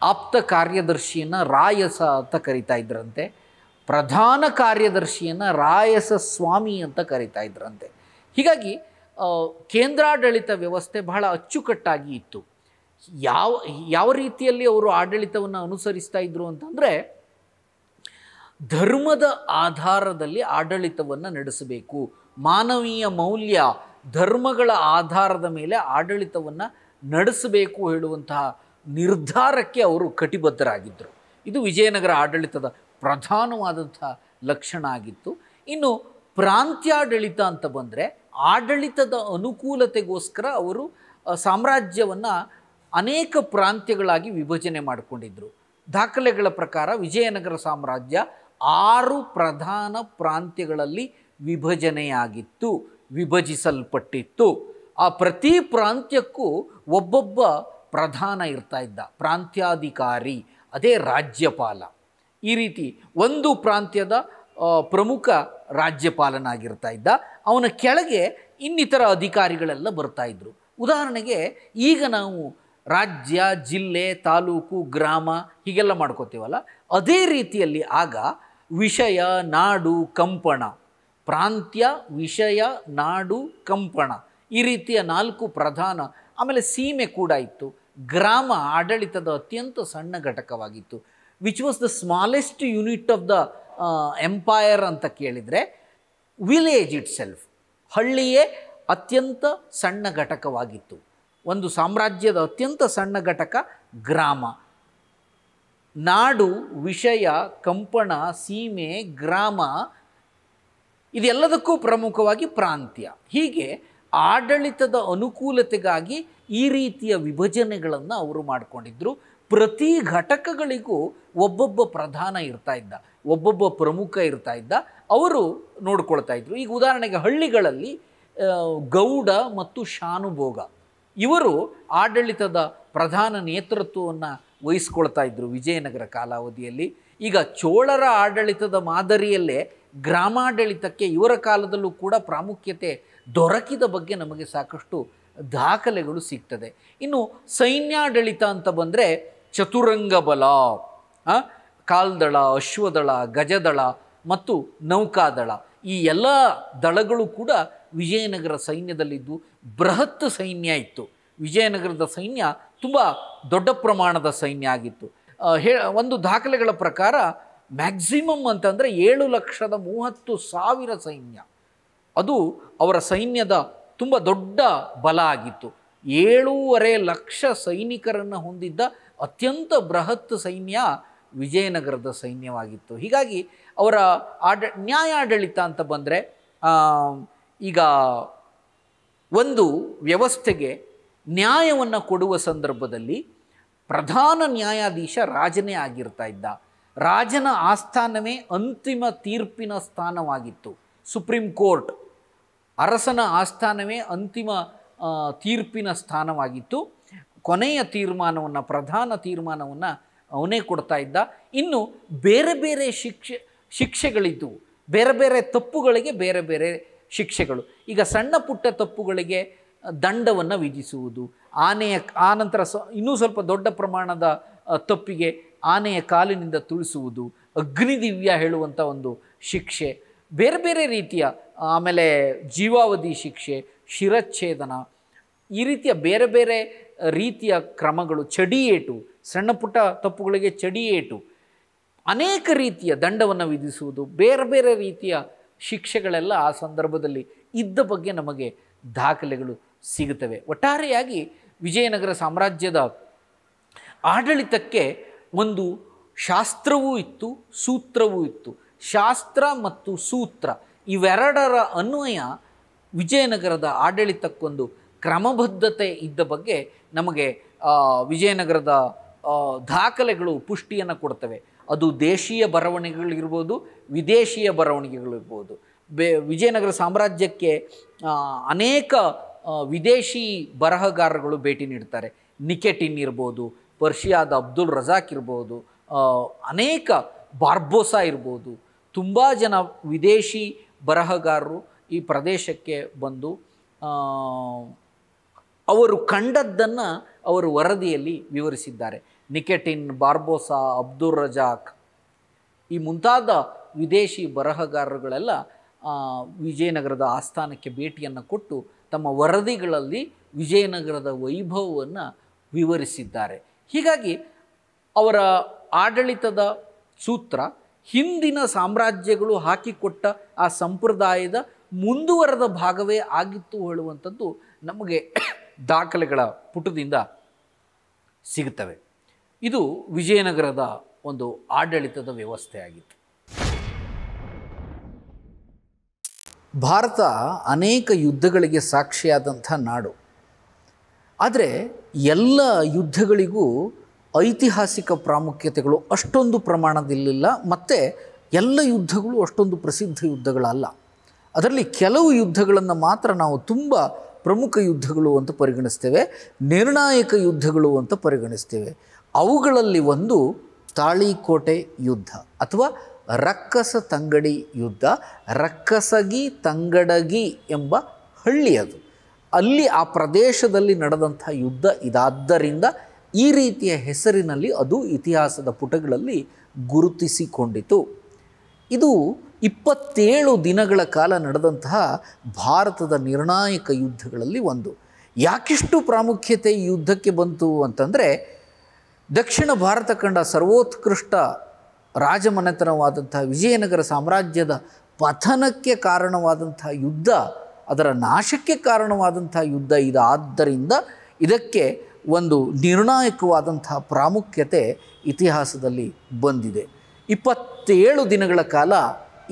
ಆಪ್ತ ಕಾರ್ಯದರ್ಶಿಯನ್ನು ರಾಯಸ ಅಂತ ಕರಿತಾ ಇದ್ರಂತೆ. ಪ್ರಧಾನ ಕಾರ್ಯದರ್ಶಿಯನ್ನು ರಾಯಸ ಸ್ವಾಮಿ ಅಂತ ಕರೀತಾ ಇದ್ರಂತೆ. ಹೀಗಾಗಿ ಕೇಂದ್ರಾಡಳಿತ ವ್ಯವಸ್ಥೆ ಬಹಳ ಅಚ್ಚುಕಟ್ಟಾಗಿ ಇತ್ತು. ಯಾವ ರೀತಿಯಲ್ಲಿ ಅವರು ಆಡಳಿತವನ್ನು ಅನುಸರಿಸ್ತಾ ಇದ್ರು ಅಂತಂದರೆ, ಧರ್ಮದ ಆಧಾರದಲ್ಲಿ ಆಡಳಿತವನ್ನು ನಡೆಸಬೇಕು, ಮಾನವೀಯ ಮೌಲ್ಯ ಧರ್ಮಗಳ ಆಧಾರದ ಮೇಲೆ ಆಡಳಿತವನ್ನು ನಡೆಸಬೇಕು ಹೇಳುವಂತಹ ನಿರ್ಧಾರಕ್ಕೆ ಅವರು ಕಟಿಬದ್ಧರಾಗಿದ್ದರು. ಇದು ವಿಜಯನಗರ ಆಡಳಿತದ ಪ್ರಧಾನವಾದಂಥ ಲಕ್ಷಣ ಆಗಿತ್ತು. ಇನ್ನು ಪ್ರಾಂತ್ಯಾಡಳಿತ ಅಂತ ಬಂದರೆ, ಆಡಳಿತದ ಅನುಕೂಲತೆಗೋಸ್ಕರ ಅವರು ಸಾಮ್ರಾಜ್ಯವನ್ನು ಅನೇಕ ಪ್ರಾಂತ್ಯಗಳಾಗಿ ವಿಭಜನೆ ಮಾಡಿಕೊಂಡಿದ್ದರು. ದಾಖಲೆಗಳ ಪ್ರಕಾರ ವಿಜಯನಗರ ಸಾಮ್ರಾಜ್ಯ 6 ಪ್ರಧಾನ ಪ್ರಾಂತ್ಯಗಳಲ್ಲಿ ವಿಭಜಿಸಲ್ಪಟ್ಟಿತ್ತು. ಆ ಪ್ರತಿ ಪ್ರಾಂತ್ಯಕ್ಕೂ ಒಬ್ಬೊಬ್ಬ ಪ್ರಧಾನ ಇರ್ತಾ ಇದ್ದ, ಪ್ರಾಂತ್ಯಾಧಿಕಾರಿ, ಅದೇ ರಾಜ್ಯಪಾಲ. ಈ ರೀತಿ ಒಂದು ಪ್ರಾಂತ್ಯದ ಪ್ರಮುಖ ರಾಜ್ಯಪಾಲನಾಗಿರ್ತಾ ಇದ್ದ, ಅವನ ಕೆಳಗೆ ಇನ್ನಿತರ ಅಧಿಕಾರಿಗಳೆಲ್ಲ ಬರ್ತಾ ಇದ್ದರು. ಉದಾಹರಣೆಗೆ ಈಗ ನಾವು ರಾಜ್ಯ, ಜಿಲ್ಲೆ, ತಾಲೂಕು, ಗ್ರಾಮ ಹೀಗೆಲ್ಲ ಮಾಡ್ಕೋತೀವಲ್ಲ, ಅದೇ ರೀತಿಯಲ್ಲಿ ಆಗ ವಿಷಯ, ನಾಡು, ಕಂಪಣ, ಪ್ರಾಂತ್ಯ, ವಿಷಯ, ನಾಡು, ಕಂಪಣ ಈ ರೀತಿಯ 4 ಪ್ರಧಾನ. ಆಮೇಲೆ ಸೀಮೆ ಕೂಡ ಇತ್ತು. ಗ್ರಾಮ ಆಡಳಿತದ ಅತ್ಯಂತ ಸಣ್ಣ ಘಟಕವಾಗಿತ್ತು. Which was the smallest unit of the empire ಅಂತ ಕೇಳಿದರೆ, ವಿಲೇಜ್ ಇಟ್ ಸೆಲ್ಫ್, ಹಳ್ಳಿಯೇ ಅತ್ಯಂತ ಸಣ್ಣ ಘಟಕವಾಗಿತ್ತು. ಒಂದು ಸಾಮ್ರಾಜ್ಯದ ಅತ್ಯಂತ ಸಣ್ಣ ಘಟಕ ಗ್ರಾಮ. ನಾಡು, ವಿಷಯ, ಕಂಪಣ, ಸೀಮೆ, ಗ್ರಾಮ ಇದೆಲ್ಲದಕ್ಕೂ ಪ್ರಮುಖವಾಗಿ ಪ್ರಾಂತ್ಯ. ಹೀಗೆ ಆಡಳಿತದ ಅನುಕೂಲತೆಗಾಗಿ ಈ ರೀತಿಯ ವಿಭಜನೆಗಳನ್ನು ಅವರು ಮಾಡಿಕೊಂಡಿದ್ದರು. ಪ್ರತಿ ಘಟಕಗಳಿಗೂ ಒಬ್ಬೊಬ್ಬ ಪ್ರಧಾನ ಇರ್ತಾ ಇದ್ದ, ಒಬ್ಬೊಬ್ಬ ಪ್ರಮುಖ ಇರ್ತಾ ಇದ್ದ, ಅವರು ನೋಡ್ಕೊಳ್ತಾ ಇದ್ರು. ಈಗ ಉದಾಹರಣೆಗೆ ಹಳ್ಳಿಗಳಲ್ಲಿ ಗೌಡ ಮತ್ತು ಶಾನುಭೋಗ ಇವರು ಆಡಳಿತದ ಪ್ರಧಾನ ನೇತೃತ್ವವನ್ನು ವಹಿಸ್ಕೊಳ್ತಾ ಇದ್ದರು ವಿಜಯನಗರ ಕಾಲಾವಧಿಯಲ್ಲಿ. ಈಗ ಚೋಳರ ಆಡಳಿತದ ಮಾದರಿಯಲ್ಲೇ ಗ್ರಾಮಾಡಳಿತಕ್ಕೆ ಇವರ ಕಾಲದಲ್ಲೂ ಕೂಡ ಪ್ರಾಮುಖ್ಯತೆ ದೊರಕಿದ ಬಗ್ಗೆ ನಮಗೆ ಸಾಕಷ್ಟು ದಾಖಲೆಗಳು ಸಿಗ್ತದೆ. ಇನ್ನು ಸೈನ್ಯಾಡಳಿತ ಅಂತ ಬಂದರೆ ಚತುರಂಗ ಬಲ, ಕಾಲ್ದಳ, ಅಶ್ವದಳ, ಗಜದಳ ಮತ್ತು ನೌಕಾದಳ ಈ ಎಲ್ಲ ದಳಗಳು ಕೂಡ ವಿಜಯನಗರ ಸೈನ್ಯದಲ್ಲಿದ್ದು ಬೃಹತ್ ಸೈನ್ಯ ಇತ್ತು. ವಿಜಯನಗರದ ಸೈನ್ಯ ತುಂಬ ದೊಡ್ಡ ಪ್ರಮಾಣದ ಸೈನ್ಯ ಆಗಿತ್ತು. ಒಂದು ದಾಖಲೆಗಳ ಪ್ರಕಾರ ಮ್ಯಾಕ್ಸಿಮಮ್ ಅಂತಂದರೆ 7,30,000 ಸೈನ್ಯ. ಅದು ಅವರ ಸೈನ್ಯದ ತುಂಬ ದೊಡ್ಡ ಬಲ ಆಗಿತ್ತು. 7.5 ಲಕ್ಷ ಸೈನಿಕರನ್ನು ಹೊಂದಿದ್ದ ಅತ್ಯಂತ ಬೃಹತ್ ಸೈನ್ಯ ವಿಜಯನಗರದ ಸೈನ್ಯವಾಗಿತ್ತು. ಹೀಗಾಗಿ ಅವರ ನ್ಯಾಯಾಡಳಿತ ಅಂತ ಬಂದರೆ, ಈಗ ಒಂದು ವ್ಯವಸ್ಥೆಗೆ ನ್ಯಾಯವನ್ನು ಕೊಡುವ ಸಂದರ್ಭದಲ್ಲಿ ಪ್ರಧಾನ ನ್ಯಾಯಾಧೀಶ ರಾಜನೇ ಆಗಿರ್ತಾ ಇದ್ದ. ರಾಜನ ಆಸ್ಥಾನವೇ ಅಂತಿಮ ತೀರ್ಪಿನ ಸ್ಥಾನವಾಗಿತ್ತು. ಸುಪ್ರೀಂ ಕೋರ್ಟ್ ಅರಸನ ಆಸ್ಥಾನವೇ ಅಂತಿಮ ತೀರ್ಪಿನ ಸ್ಥಾನವಾಗಿತ್ತು. ಕೊನೆಯ ತೀರ್ಮಾನವನ್ನು, ಪ್ರಧಾನ ತೀರ್ಮಾನವನ್ನು ಅವನೇ ಕೊಡ್ತಾ ಇದ್ದ. ಇನ್ನು ಬೇರೆ ಬೇರೆ ಶಿಕ್ಷೆಗಳಿದ್ದವು. ಬೇರೆ ಬೇರೆ ತಪ್ಪುಗಳಿಗೆ ಬೇರೆ ಬೇರೆ ಶಿಕ್ಷೆಗಳು. ಈಗ ಸಣ್ಣ ಪುಟ್ಟ ತಪ್ಪುಗಳಿಗೆ ದಂಡವನ್ನು ವಿಧಿಸುವುದು, ಆನಂತರ ಇನ್ನೂ ಸ್ವಲ್ಪ ದೊಡ್ಡ ಪ್ರಮಾಣದ ತಪ್ಪಿಗೆ ಆನೆಯ ಕಾಲಿನಿಂದ ತುಳಿಸುವುದು, ಅಗ್ನಿದಿವ್ಯ ಹೇಳುವಂಥ ಒಂದು ಶಿಕ್ಷೆ, ಬೇರೆ ಬೇರೆ ರೀತಿಯ, ಆಮೇಲೆ ಜೀವಾವಧಿ ಶಿಕ್ಷೆ, ಶಿರಚ್ಛೇದನ, ಈ ರೀತಿಯ ಬೇರೆ ಬೇರೆ ರೀತಿಯ ಕ್ರಮಗಳು, ಚಡಿಯೇಟು, ಸಣ್ಣ ಪುಟ್ಟ ತಪ್ಪುಗಳಿಗೆ ಚಡಿಯೇಟು, ಅನೇಕ ರೀತಿಯ ದಂಡವನ್ನು ವಿಧಿಸುವುದು, ಬೇರೆ ಬೇರೆ ರೀತಿಯ ಶಿಕ್ಷೆಗಳೆಲ್ಲ ಆ ಸಂದರ್ಭದಲ್ಲಿ ಇದ್ದ ಬಗ್ಗೆ ನಮಗೆ ದಾಖಲೆಗಳು ಸಿಗುತ್ತವೆ. ಒಟ್ಟಾರೆಯಾಗಿ ವಿಜಯನಗರ ಸಾಮ್ರಾಜ್ಯದ ಆಡಳಿತಕ್ಕೆ ಒಂದು ಶಾಸ್ತ್ರವೂ ಇತ್ತು, ಸೂತ್ರವೂ ಇತ್ತು. ಶಾಸ್ತ್ರ ಮತ್ತು ಸೂತ್ರ ಇವೆರಡರ ಅನ್ವಯ ವಿಜಯನಗರದ ಆಡಳಿತಕ್ಕೊಂದು ಕ್ರಮಬದ್ಧತೆ ಇದ್ದ ಬಗ್ಗೆ ನಮಗೆ ವಿಜಯನಗರದ ದಾಖಲೆಗಳು ಪುಷ್ಟಿಯನ್ನು ಕೊಡ್ತವೆ. ಅದು ದೇಶೀಯ ಬರವಣಿಗೆಗಳಿರ್ಬೋದು, ವಿದೇಶೀಯ ಬರವಣಿಗೆಗಳಿರ್ಬೋದು. ವಿಜಯನಗರ ಸಾಮ್ರಾಜ್ಯಕ್ಕೆ ಅನೇಕ ವಿದೇಶಿ ಬರಹಗಾರಗಳು ಭೇಟಿ ನೀಡ್ತಾರೆ. ನಿಕೆಟಿನ್ ಇರ್ಬೋದು, ಪರ್ಷಿಯಾದ ಅಬ್ದುಲ್ ರಜಾಕ್ ಇರ್ಬೋದು, ಅನೇಕ ಬಾರ್ಬೋಸಾ ಇರ್ಬೋದು, ತುಂಬ ಜನ ವಿದೇಶಿ ಬರಹಗಾರರು ಈ ಪ್ರದೇಶಕ್ಕೆ ಬಂದು ಅವರು ಕಂಡದ್ದನ್ನು ಅವರು ವರದಿಯಲ್ಲಿ ವಿವರಿಸಿದ್ದಾರೆ. ನಿಕೆಟಿನ್, ಬಾರ್ಬೋಸಾ, ಅಬ್ದುಲ್ ರಜಾಕ್ ಈ ಮುಂತಾದ ವಿದೇಶಿ ಬರಹಗಾರರುಗಳೆಲ್ಲ ವಿಜಯನಗರದ ಆಸ್ಥಾನಕ್ಕೆ ಭೇಟಿಯನ್ನು ಕೊಟ್ಟು ತಮ್ಮ ವರದಿಗಳಲ್ಲಿ ವಿಜಯನಗರದ ವೈಭವವನ್ನು ವಿವರಿಸಿದ್ದಾರೆ. ಹೀಗಾಗಿ ಅವರ ಆಡಳಿತದ ಸೂತ್ರ ಹಿಂದಿನ ಸಾಮ್ರಾಜ್ಯಗಳು ಹಾಕಿಕೊಟ್ಟ ಆ ಸಂಪ್ರದಾಯದ ಮುಂದುವರೆದ ಭಾಗವೇ ಆಗಿತ್ತು ಹೇಳುವಂಥದ್ದು ನಮಗೆ ದಾಖಲೆಗಳ ಪುಟದಿಂದ ಸಿಗುತ್ತವೆ. ಇದು ವಿಜಯನಗರದ ಒಂದು ಆಡಳಿತದ ವ್ಯವಸ್ಥೆ ಆಗಿತ್ತು. ಭಾರತ ಅನೇಕ ಯುದ್ಧಗಳಿಗೆ ಸಾಕ್ಷಿಯಾದಂಥ ನಾಡು. ಆದರೆ ಎಲ್ಲ ಯುದ್ಧಗಳಿಗೂ ಐತಿಹಾಸಿಕ ಪ್ರಾಮುಖ್ಯತೆಗಳು ಅಷ್ಟೊಂದು ಪ್ರಮಾಣದಲ್ಲಿಲ್ಲ, ಮತ್ತು ಎಲ್ಲ ಯುದ್ಧಗಳು ಅಷ್ಟೊಂದು ಪ್ರಸಿದ್ಧ ಯುದ್ಧಗಳಲ್ಲ. ಅದರಲ್ಲಿ ಕೆಲವು ಯುದ್ಧಗಳನ್ನು ಮಾತ್ರ ನಾವು ತುಂಬ ಪ್ರಮುಖ ಯುದ್ಧಗಳು ಅಂತ ಪರಿಗಣಿಸ್ತೇವೆ, ನಿರ್ಣಾಯಕ ಯುದ್ಧಗಳು ಅಂತ ಪರಿಗಣಿಸ್ತೇವೆ. ಅವುಗಳಲ್ಲಿ ಒಂದು ತಾಳಿಕೋಟೆ ಯುದ್ಧ ಅಥವಾ ರಕ್ಕಸ ತಂಗಡಿ ಯುದ್ಧ. ರಕ್ಕಸಗಿ ತಂಗಡಗಿ ಎಂಬ ಹಳ್ಳಿ ಅದು. ಅಲ್ಲಿ ಆ ಪ್ರದೇಶದಲ್ಲಿ ನಡೆದಂಥ ಯುದ್ಧ ಇದಾದ್ದರಿಂದ ಈ ರೀತಿಯ ಹೆಸರಿನಲ್ಲಿ ಅದು ಇತಿಹಾಸದ ಪುಟಗಳಲ್ಲಿ ಗುರುತಿಸಿಕೊಂಡಿತು. ಇದು 27 ದಿನಗಳ ಕಾಲ ನಡೆದಂತಹ ಭಾರತದ ನಿರ್ಣಾಯಕ ಯುದ್ಧಗಳಲ್ಲಿ ಒಂದು. ಯಾಕಿಷ್ಟು ಪ್ರಾಮುಖ್ಯತೆ ಈ ಯುದ್ಧಕ್ಕೆ ಬಂತು ಅಂತಂದರೆ, ದಕ್ಷಿಣ ಭಾರತ ಕಂಡ ಸರ್ವೋತ್ಕೃಷ್ಟ ರಾಜಮನೆತನವಾದಂಥ ವಿಜಯನಗರ ಸಾಮ್ರಾಜ್ಯದ ಪತನಕ್ಕೆ ಕಾರಣವಾದಂಥ ಯುದ್ಧ, ಅದರ ನಾಶಕ್ಕೆ ಕಾರಣವಾದಂಥ ಯುದ್ಧ ಇದಾದ್ದರಿಂದ ಇದಕ್ಕೆ ಒಂದು ನಿರ್ಣಾಯಕವಾದಂಥ ಪ್ರಾಮುಖ್ಯತೆ ಇತಿಹಾಸದಲ್ಲಿ ಬಂದಿದೆ. 27 ದಿನಗಳ ಕಾಲ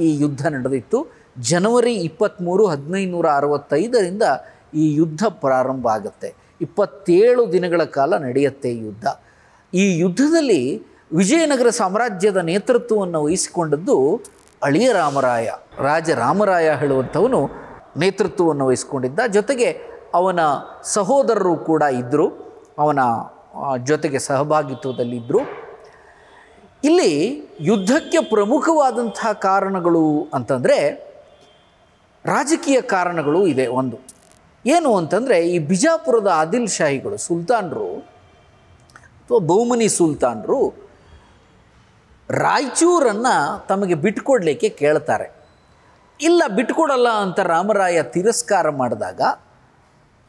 ಈ ಯುದ್ಧ ನಡೆದಿತ್ತು. ಜನವರಿ 23, 1565ರಿಂದ ಈ ಯುದ್ಧ ಪ್ರಾರಂಭ ಆಗುತ್ತೆ. 27 ದಿನಗಳ ಕಾಲ ನಡೆಯುತ್ತೆ ಈ ಯುದ್ಧ. ಈ ಯುದ್ಧದಲ್ಲಿ ವಿಜಯನಗರ ಸಾಮ್ರಾಜ್ಯದ ನೇತೃತ್ವವನ್ನು ವಹಿಸಿಕೊಂಡದ್ದು ಅಳಿಯ ರಾಮರಾಯ, ರಾಜ ರಾಮರಾಯ ಹೇಳುವಂಥವನು ನೇತೃತ್ವವನ್ನು ವಹಿಸಿಕೊಂಡಿದ್ದ. ಜೊತೆಗೆ ಅವನ ಸಹೋದರರು ಕೂಡ ಇದ್ದರು, ಅವನ ಜೊತೆಗೆ ಸಹಭಾಗಿತ್ವದಲ್ಲಿದ್ದರು. ಇಲ್ಲಿ ಯುದ್ಧಕ್ಕೆ ಪ್ರಮುಖವಾದಂಥ ಕಾರಣಗಳು ಅಂತಂದರೆ ರಾಜಕೀಯ ಕಾರಣಗಳು ಇದೆ. ಒಂದು ಏನು ಅಂತಂದರೆ, ಈ ಬಿಜಾಪುರದ ಆದಿಲ್ ಶಾಹಿಗಳು, ಸುಲ್ತಾನರು ಅಥವಾ ಬಹುಮನಿ ಸುಲ್ತಾನರು ರಾಯಚೂರನ್ನು ತಮಗೆ ಬಿಟ್ಟುಕೊಡ್ಲಿಕ್ಕೆ ಕೇಳ್ತಾರೆ. ಇಲ್ಲ, ಬಿಟ್ಟುಕೊಡಲ್ಲ ಅಂತ ರಾಮರಾಯ ತಿರಸ್ಕಾರ ಮಾಡಿದಾಗ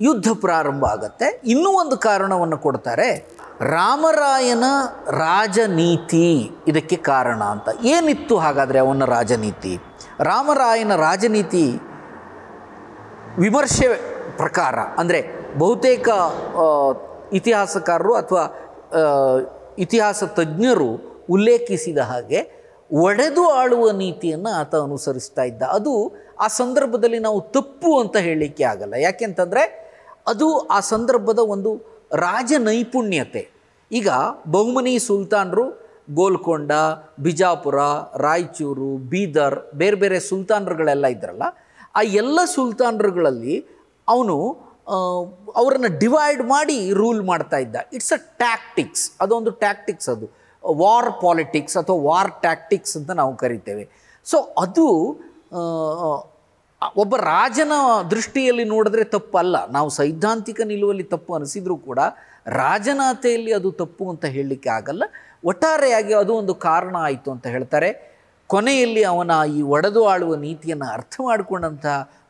ಯುದ್ಧ ಪ್ರಾರಂಭ ಆಗತ್ತೆ. ಇನ್ನೂ ಒಂದು ಕಾರಣವನ್ನು ಕೊಡ್ತಾರೆ, ರಾಮರಾಯನ ರಾಜನೀತಿ ಇದಕ್ಕೆ ಕಾರಣ ಅಂತ. ಏನಿತ್ತು ಹಾಗಾದರೆ ಅವನ ರಾಜನೀತಿ? ರಾಮರಾಯನ ರಾಜನೀತಿ ವಿಮರ್ಶೆ ಪ್ರಕಾರ, ಅಂದರೆ ಬಹುತೇಕ ಇತಿಹಾಸಕಾರರು ಅಥವಾ ಇತಿಹಾಸ ತಜ್ಞರು ಉಲ್ಲೇಖಿಸಿದ ಹಾಗೆ ಒಡೆದು ಆಳುವ ನೀತಿಯನ್ನು ಆತ ಅನುಸರಿಸ್ತಾ ಇದ್ದ. ಅದು ಆ ಸಂದರ್ಭದಲ್ಲಿ ನಾವು ತಪ್ಪು ಅಂತ ಹೇಳಲಿಕ್ಕೆ ಆಗಲ್ಲ. ಯಾಕೆಂತಂದರೆ ಅದು ಆ ಸಂದರ್ಭದ ಒಂದು ರಾಜ ನೈಪುಣ್ಯತೆ. ಈಗ ಬಹುಮನಿ ಸುಲ್ತಾನರು ಗೋಲ್ಕೊಂಡ, ಬಿಜಾಪುರ, ರಾಯಚೂರು, ಬೀದರ್, ಬೇರೆ ಬೇರೆ ಸುಲ್ತಾನರುಗಳೆಲ್ಲ ಇದ್ರಲ್ಲ, ಆ ಎಲ್ಲ ಸುಲ್ತಾನರುಗಳಲ್ಲಿ ಅವನು ಅವರನ್ನು ಡಿವೈಡ್ ಮಾಡಿ ರೂಲ್ ಮಾಡ್ತಾ ಇದ್ದ. ಇಟ್ಸ್ ಅ ಟ್ಯಾಕ್ಟಿಕ್ಸ್, ಅದೊಂದು ಟ್ಯಾಕ್ಟಿಕ್ಸ್, ಅದು ವಾರ್ ಪಾಲಿಟಿಕ್ಸ್ ಅಥವಾ ವಾರ್ ಟ್ಯಾಕ್ಟಿಕ್ಸ್ ಅಂತ ನಾವು ಕರಿತೇವೆ. ಸೊ ಅದು ಒಬ್ಬ ರಾಜನ ದೃಷ್ಟಿಯಲ್ಲಿ ನೋಡಿದ್ರೆ ತಪ್ಪಲ್ಲ. ನಾವು ಸೈದ್ಧಾಂತಿಕ ನಿಲುವಲ್ಲಿ ತಪ್ಪು ಅನಿಸಿದರೂ ಕೂಡ ರಾಜನಾತೆಯಲ್ಲಿ ಅದು ತಪ್ಪು ಅಂತ ಹೇಳಲಿಕ್ಕೆ ಆಗಲ್ಲ. ಒಟ್ಟಾರೆಯಾಗಿ ಅದು ಒಂದು ಕಾರಣ ಆಯಿತು ಅಂತ ಹೇಳ್ತಾರೆ. ಕೊನೆಯಲ್ಲಿ ಅವನ ಈ ಒಡೆದು ಆಳುವ ನೀತಿಯನ್ನು ಅರ್ಥ ಮಾಡಿಕೊಂಡಂಥ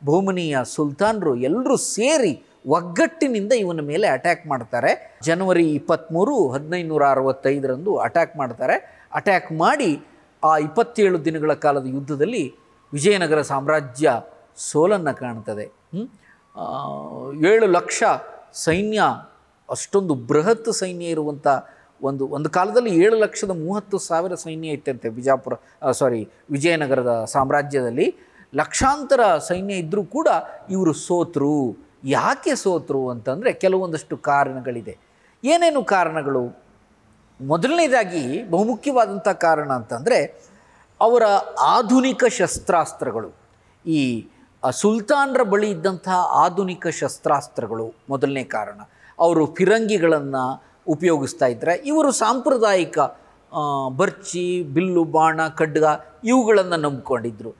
ಬಹುಮನಿಯ ಸುಲ್ತಾನರು ಎಲ್ಲರೂ ಸೇರಿ ಒಗ್ಗಟ್ಟಿನಿಂದ ಇವನ ಮೇಲೆ ಅಟ್ಯಾಕ್ ಮಾಡ್ತಾರೆ. ಜನವರಿ 23, 1565ರಂದು ಅಟ್ಯಾಕ್ ಮಾಡ್ತಾರೆ. ಅಟ್ಯಾಕ್ ಮಾಡಿ ಆ 27 ದಿನಗಳ ಕಾಲದ ಯುದ್ಧದಲ್ಲಿ ವಿಜಯನಗರ ಸಾಮ್ರಾಜ್ಯ ಸೋಲನ್ನು ಕಾಣ್ತದೆ. 7 ಲಕ್ಷ ಸೈನ್ಯ, ಅಷ್ಟೊಂದು ಬೃಹತ್ ಸೈನ್ಯ ಇರುವಂಥ ಒಂದು ಕಾಲದಲ್ಲಿ 7,30,000 ಸೈನ್ಯ ಇತ್ತಂತೆ ವಿಜಯನಗರದ ಸಾಮ್ರಾಜ್ಯದಲ್ಲಿ. ಲಕ್ಷಾಂತರ ಸೈನ್ಯ ಇದ್ದರೂ ಕೂಡ ಇವರು ಸೋತರು. ಯಾಕೆ ಸೋತರು ಅಂತಂದರೆ ಕೆಲವೊಂದಷ್ಟು ಕಾರಣಗಳಿದೆ. ಏನೇನು ಕಾರಣಗಳು? ಮೊದಲನೇದಾಗಿ ಬಹುಮುಖ್ಯವಾದಂಥ ಕಾರಣ ಅಂತಂದರೆ ಅವರ ಆಧುನಿಕ ಶಸ್ತ್ರಾಸ್ತ್ರಗಳು. ಈ ಸುಲ್ತಾನರ ಬಳಿ ಇದ್ದಂಥ ಆಧುನಿಕ ಶಸ್ತ್ರಾಸ್ತ್ರಗಳು ಮೊದಲನೇ ಕಾರಣ. ಅವರು ಫಿರಂಗಿಗಳನ್ನು ಉಪಯೋಗಿಸ್ತಾ ಇದ್ದರೆ, ಇವರು ಸಾಂಪ್ರದಾಯಿಕ ಬರ್ಚಿ, ಬಿಲ್ಲು, ಬಾಣ, ಖಡ್ಗ ಇವುಗಳನ್ನು ನಂಬಿಕೊಂಡಿದ್ದರು.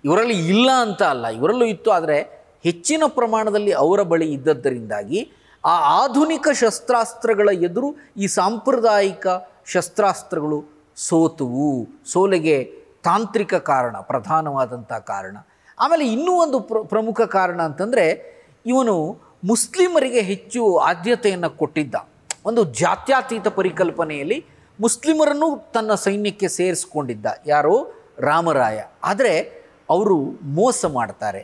ಇವರಲ್ಲಿ ಇಲ್ಲ ಅಂತ ಅಲ್ಲ, ಇವರಲ್ಲೂ ಇತ್ತು, ಆದರೆ ಹೆಚ್ಚಿನ ಪ್ರಮಾಣದಲ್ಲಿ ಅವರ ಬಳಿ ಇದ್ದದ್ದರಿಂದಾಗಿ ಆ ಆಧುನಿಕ ಶಸ್ತ್ರಾಸ್ತ್ರಗಳ ಎದುರು ಈ ಸಾಂಪ್ರದಾಯಿಕ ಶಸ್ತ್ರಾಸ್ತ್ರಗಳು ಸೋತುವು, ಸೋಲಿಗೆ ತಾಂತ್ರಿಕ ಕಾರಣ, ಪ್ರಧಾನವಾದಂಥ ಕಾರಣ. ಆಮೇಲೆ ಇನ್ನೂ ಒಂದು ಪ್ರಮುಖ ಕಾರಣ ಅಂತಂದರೆ, ಇವನು ಮುಸ್ಲಿಮರಿಗೆ ಹೆಚ್ಚು ಆದ್ಯತೆಯನ್ನು ಕೊಟ್ಟಿದ್ದ. ಒಂದು ಜಾತ್ಯತೀತ ಪರಿಕಲ್ಪನೆಯಲ್ಲಿ ಮುಸ್ಲಿಮರನ್ನು ತನ್ನ ಸೈನ್ಯಕ್ಕೆ ಸೇರಿಸ್ಕೊಂಡಿದ್ದ. ಯಾರು? ರಾಮರಾಯ. ಆದರೆ ಅವರು ಮೋಸ ಮಾಡ್ತಾರೆ.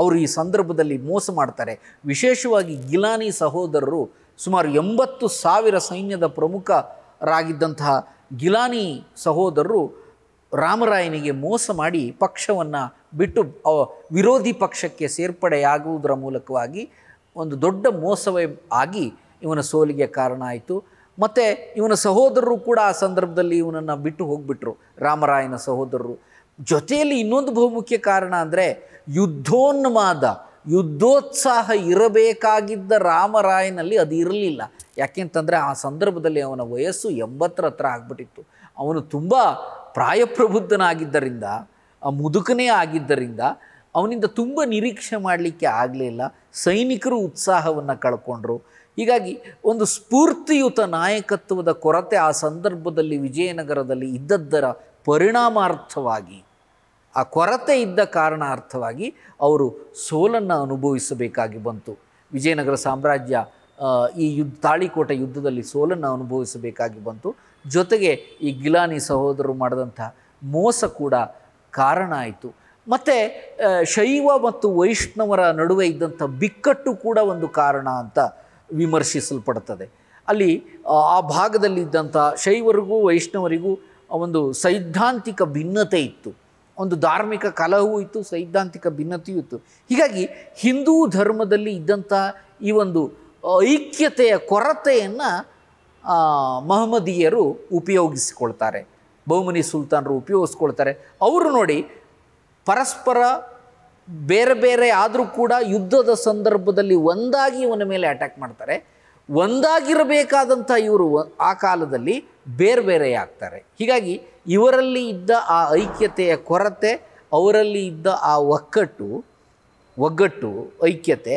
ಅವರು ಈ ಸಂದರ್ಭದಲ್ಲಿ ಮೋಸ ಮಾಡ್ತಾರೆ. ವಿಶೇಷವಾಗಿ ಗಿಲಾನಿ ಸಹೋದರರು, ಸುಮಾರು 80,000 ಸೈನ್ಯದ ಪ್ರಮುಖರಾಗಿದ್ದಂತಹ ಗಿಲಾನಿ ಸಹೋದರರು ರಾಮರಾಯನಿಗೆ ಮೋಸ ಮಾಡಿ ಪಕ್ಷವನ್ನು ಬಿಟ್ಟು ವಿರೋಧಿ ಪಕ್ಷಕ್ಕೆ ಸೇರ್ಪಡೆಯಾಗುವುದರ ಮೂಲಕವಾಗಿ ಒಂದು ದೊಡ್ಡ ಮೋಸವೇ ಆಗಿ ಇವನ ಸೋಲಿಗೆ ಕಾರಣ ಆಯಿತು. ಮತ್ತು ಇವನ ಸಹೋದರರು ಕೂಡ ಆ ಸಂದರ್ಭದಲ್ಲಿ ಇವನನ್ನು ಬಿಟ್ಟು ಹೋಗಿಬಿಟ್ರು, ರಾಮರಾಯನ ಸಹೋದರರು. ಜೊತೆಯಲ್ಲಿ ಇನ್ನೊಂದು ಬಹುಮುಖ್ಯ ಕಾರಣ ಅಂದರೆ, ಯುದ್ಧೋನ್ಮಾದ, ಯುದ್ಧೋತ್ಸಾಹ ಇರಬೇಕಾಗಿದ್ದ ರಾಮರಾಯನಲ್ಲಿ ಅದು ಇರಲಿಲ್ಲ. ಯಾಕೆಂತಂದರೆ ಆ ಸಂದರ್ಭದಲ್ಲಿ ಅವನ ವಯಸ್ಸು 80 ಹತ್ರ ಆಗಿಬಿಟ್ಟಿತ್ತು. ಅವನು ತುಂಬ ಪ್ರಾಯಪ್ರಬುದ್ಧನಾಗಿದ್ದರಿಂದ, ಮುದುಕನೇ ಆಗಿದ್ದರಿಂದ ಅವನಿಂದ ತುಂಬ ನಿರೀಕ್ಷೆ ಮಾಡಲಿಕ್ಕೆ ಆಗಲಿಲ್ಲ. ಸೈನಿಕರು ಉತ್ಸಾಹವನ್ನು ಕಳ್ಕೊಂಡ್ರು. ಹೀಗಾಗಿ ಒಂದು ಸ್ಫೂರ್ತಿಯುತ ನಾಯಕತ್ವದ ಕೊರತೆ ಆ ಸಂದರ್ಭದಲ್ಲಿ ವಿಜಯನಗರದಲ್ಲಿ ಇದ್ದದ್ದರ ಪರಿಣಾಮಾರ್ಥವಾಗಿ, ಆ ಕೊರತೆ ಇದ್ದ ಕಾರಣಾರ್ಥವಾಗಿ ಅವರು ಸೋಲನ್ನು ಅನುಭವಿಸಬೇಕಾಗಿ ಬಂತು. ವಿಜಯನಗರ ಸಾಮ್ರಾಜ್ಯ ಈ ತಾಳಿಕೋಟೆ ಯುದ್ಧದಲ್ಲಿ ಸೋಲನ್ನು ಅನುಭವಿಸಬೇಕಾಗಿ ಬಂತು. ಜೊತೆಗೆ ಈ ಗಿಲಾನಿ ಸಹೋದರರು ಮಾಡಿದಂಥ ಮೋಸ ಕೂಡ ಕಾರಣ ಆಯಿತು. ಮತ್ತು ಶೈವ ಮತ್ತು ವೈಷ್ಣವರ ನಡುವೆ ಇದ್ದಂಥ ಬಿಕ್ಕಟ್ಟು ಕೂಡ ಒಂದು ಕಾರಣ ಅಂತ ವಿಮರ್ಶಿಸಲ್ಪಡ್ತದೆ. ಅಲ್ಲಿ ಆ ಭಾಗದಲ್ಲಿದ್ದಂಥ ಶೈವರಿಗೂ ವೈಷ್ಣವರಿಗೂ ಒಂದು ಸೈದ್ಧಾಂತಿಕ ಭಿನ್ನತೆ ಇತ್ತು, ಒಂದು ಧಾರ್ಮಿಕ ಕಲಹವೂ ಇತ್ತು, ಸೈದ್ಧಾಂತಿಕ ಭಿನ್ನತೆಯೂ ಇತ್ತು. ಹೀಗಾಗಿ ಹಿಂದೂ ಧರ್ಮದಲ್ಲಿ ಇದ್ದಂಥ ಈ ಒಂದು ಐಕ್ಯತೆಯ ಕೊರತೆಯನ್ನು ಮಹಮ್ಮದೀಯರು ಉಪಯೋಗಿಸಿಕೊಳ್ತಾರೆ, ಬಹುಮನಿ ಸುಲ್ತಾನರು ಉಪಯೋಗಿಸ್ಕೊಳ್ತಾರೆ. ಅವರು ನೋಡಿ, ಪರಸ್ಪರ ಬೇರೆ ಬೇರೆ ಆದರೂ ಕೂಡ ಯುದ್ಧದ ಸಂದರ್ಭದಲ್ಲಿ ಒಂದಾಗಿ ಇವನ ಮೇಲೆ ಅಟ್ಯಾಕ್ ಮಾಡ್ತಾರೆ. ಒಂದಾಗಿರಬೇಕಾದಂಥ ಇವರು ಆ ಕಾಲದಲ್ಲಿ ಬೇರೆ ಬೇರೆ ಆಗ್ತಾರೆ. ಹೀಗಾಗಿ ಇವರಲ್ಲಿ ಇದ್ದ ಆ ಐಕ್ಯತೆಯ ಕೊರತೆ, ಅವರಲ್ಲಿ ಇದ್ದ ಆ ಒಗ್ಗಟ್ಟು ಐಕ್ಯತೆ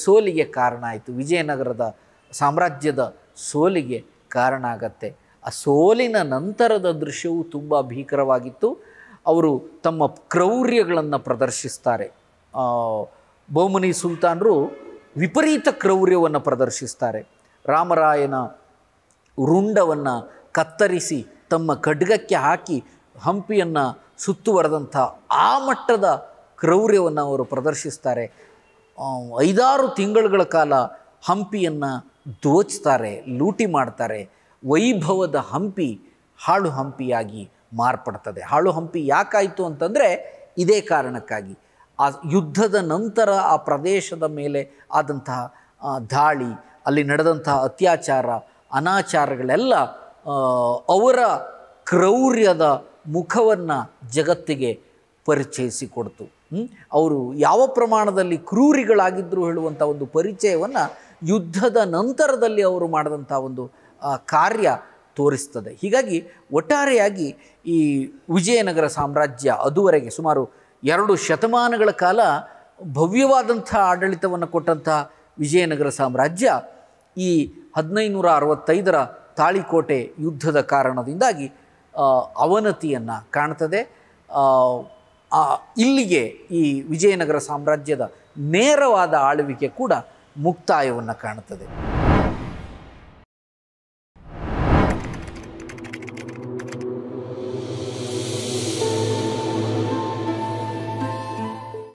ಸೋಲಿಗೆ ಕಾರಣ ಆಯಿತು. ವಿಜಯನಗರದ ಸಾಮ್ರಾಜ್ಯದ ಸೋಲಿಗೆ ಕಾರಣ ಆಗತ್ತೆ. ಆ ಸೋಲಿನ ನಂತರದ ದೃಶ್ಯವು ತುಂಬ ಭೀಕರವಾಗಿತ್ತು. ಅವರು ತಮ್ಮ ಕ್ರೌರ್ಯಗಳನ್ನು ಪ್ರದರ್ಶಿಸ್ತಾರೆ. ಬಹುಮನಿ ಸುಲ್ತಾನರು ವಿಪರೀತ ಕ್ರೌರ್ಯವನ್ನು ಪ್ರದರ್ಶಿಸ್ತಾರೆ. ರಾಮರಾಯನ ರುಂಡವನ್ನು ಕತ್ತರಿಸಿ ತಮ್ಮ ಖಡ್ಗಕ್ಕೆ ಹಾಕಿ ಹಂಪಿಯನ್ನು ಸುತ್ತುವರೆದಂಥ ಆ ಮಟ್ಟದ ಕ್ರೌರ್ಯವನ್ನು ಅವರು ಪ್ರದರ್ಶಿಸ್ತಾರೆ. 5-6 ತಿಂಗಳುಗಳ ಕಾಲ ಹಂಪಿಯನ್ನು ದೋಚ್ತಾರೆ, ಲೂಟಿ ಮಾಡ್ತಾರೆ. ವೈಭವದ ಹಂಪಿ ಹಾಳು ಹಂಪಿಯಾಗಿ ಮಾರ್ಪಡ್ತದೆ. ಹಾಳು ಹಂಪಿ ಯಾಕಾಯಿತು ಅಂತಂದರೆ ಇದೇ ಕಾರಣಕ್ಕಾಗಿ. ಆ ಯುದ್ಧದ ನಂತರ ಆ ಪ್ರದೇಶದ ಮೇಲೆ ಆದಂತಹ ದಾಳಿ, ಅಲ್ಲಿ ನಡೆದಂತಹ ಅತ್ಯಾಚಾರ, ಅನಾಚಾರಗಳೆಲ್ಲ ಅವರ ಕ್ರೌರ್ಯದ ಮುಖವನ್ನು ಜಗತ್ತಿಗೆ ಪರಿಚಯಿಸಿಕೊಡ್ತು. ಅವರು ಯಾವ ಪ್ರಮಾಣದಲ್ಲಿ ಕ್ರೂರಿಗಳಾಗಿದ್ದರು ಹೇಳುವಂಥ ಒಂದು ಪರಿಚಯವನ್ನು ಯುದ್ಧದ ನಂತರದಲ್ಲಿ ಅವರು ಮಾಡಿದಂಥ ಒಂದು ಕಾರ್ಯ ತೋರಿಸ್ತದೆ. ಹೀಗಾಗಿ ಒಟ್ಟಾರೆಯಾಗಿ ಈ ವಿಜಯನಗರ ಸಾಮ್ರಾಜ್ಯ ಅದುವರೆಗೆ ಸುಮಾರು 2 ಶತಮಾನಗಳ ಕಾಲ ಭವ್ಯವಾದಂಥ ಆಡಳಿತವನ್ನು ಕೊಟ್ಟಂಥ ವಿಜಯನಗರ ಸಾಮ್ರಾಜ್ಯ ಈ 1565ರ ತಾಳಿಕೋಟೆ ಯುದ್ಧದ ಕಾರಣದಿಂದಾಗಿ ಅವನತಿಯನ್ನು ಕಾಣ್ತದೆ. ಇಲ್ಲಿಗೆ ಈ ವಿಜಯನಗರ ಸಾಮ್ರಾಜ್ಯದ ನೇರವಾದ ಆಳ್ವಿಕೆ ಕೂಡ ಮುಕ್ತಾಯವನ್ನು ಕಾಣುತ್ತದೆ.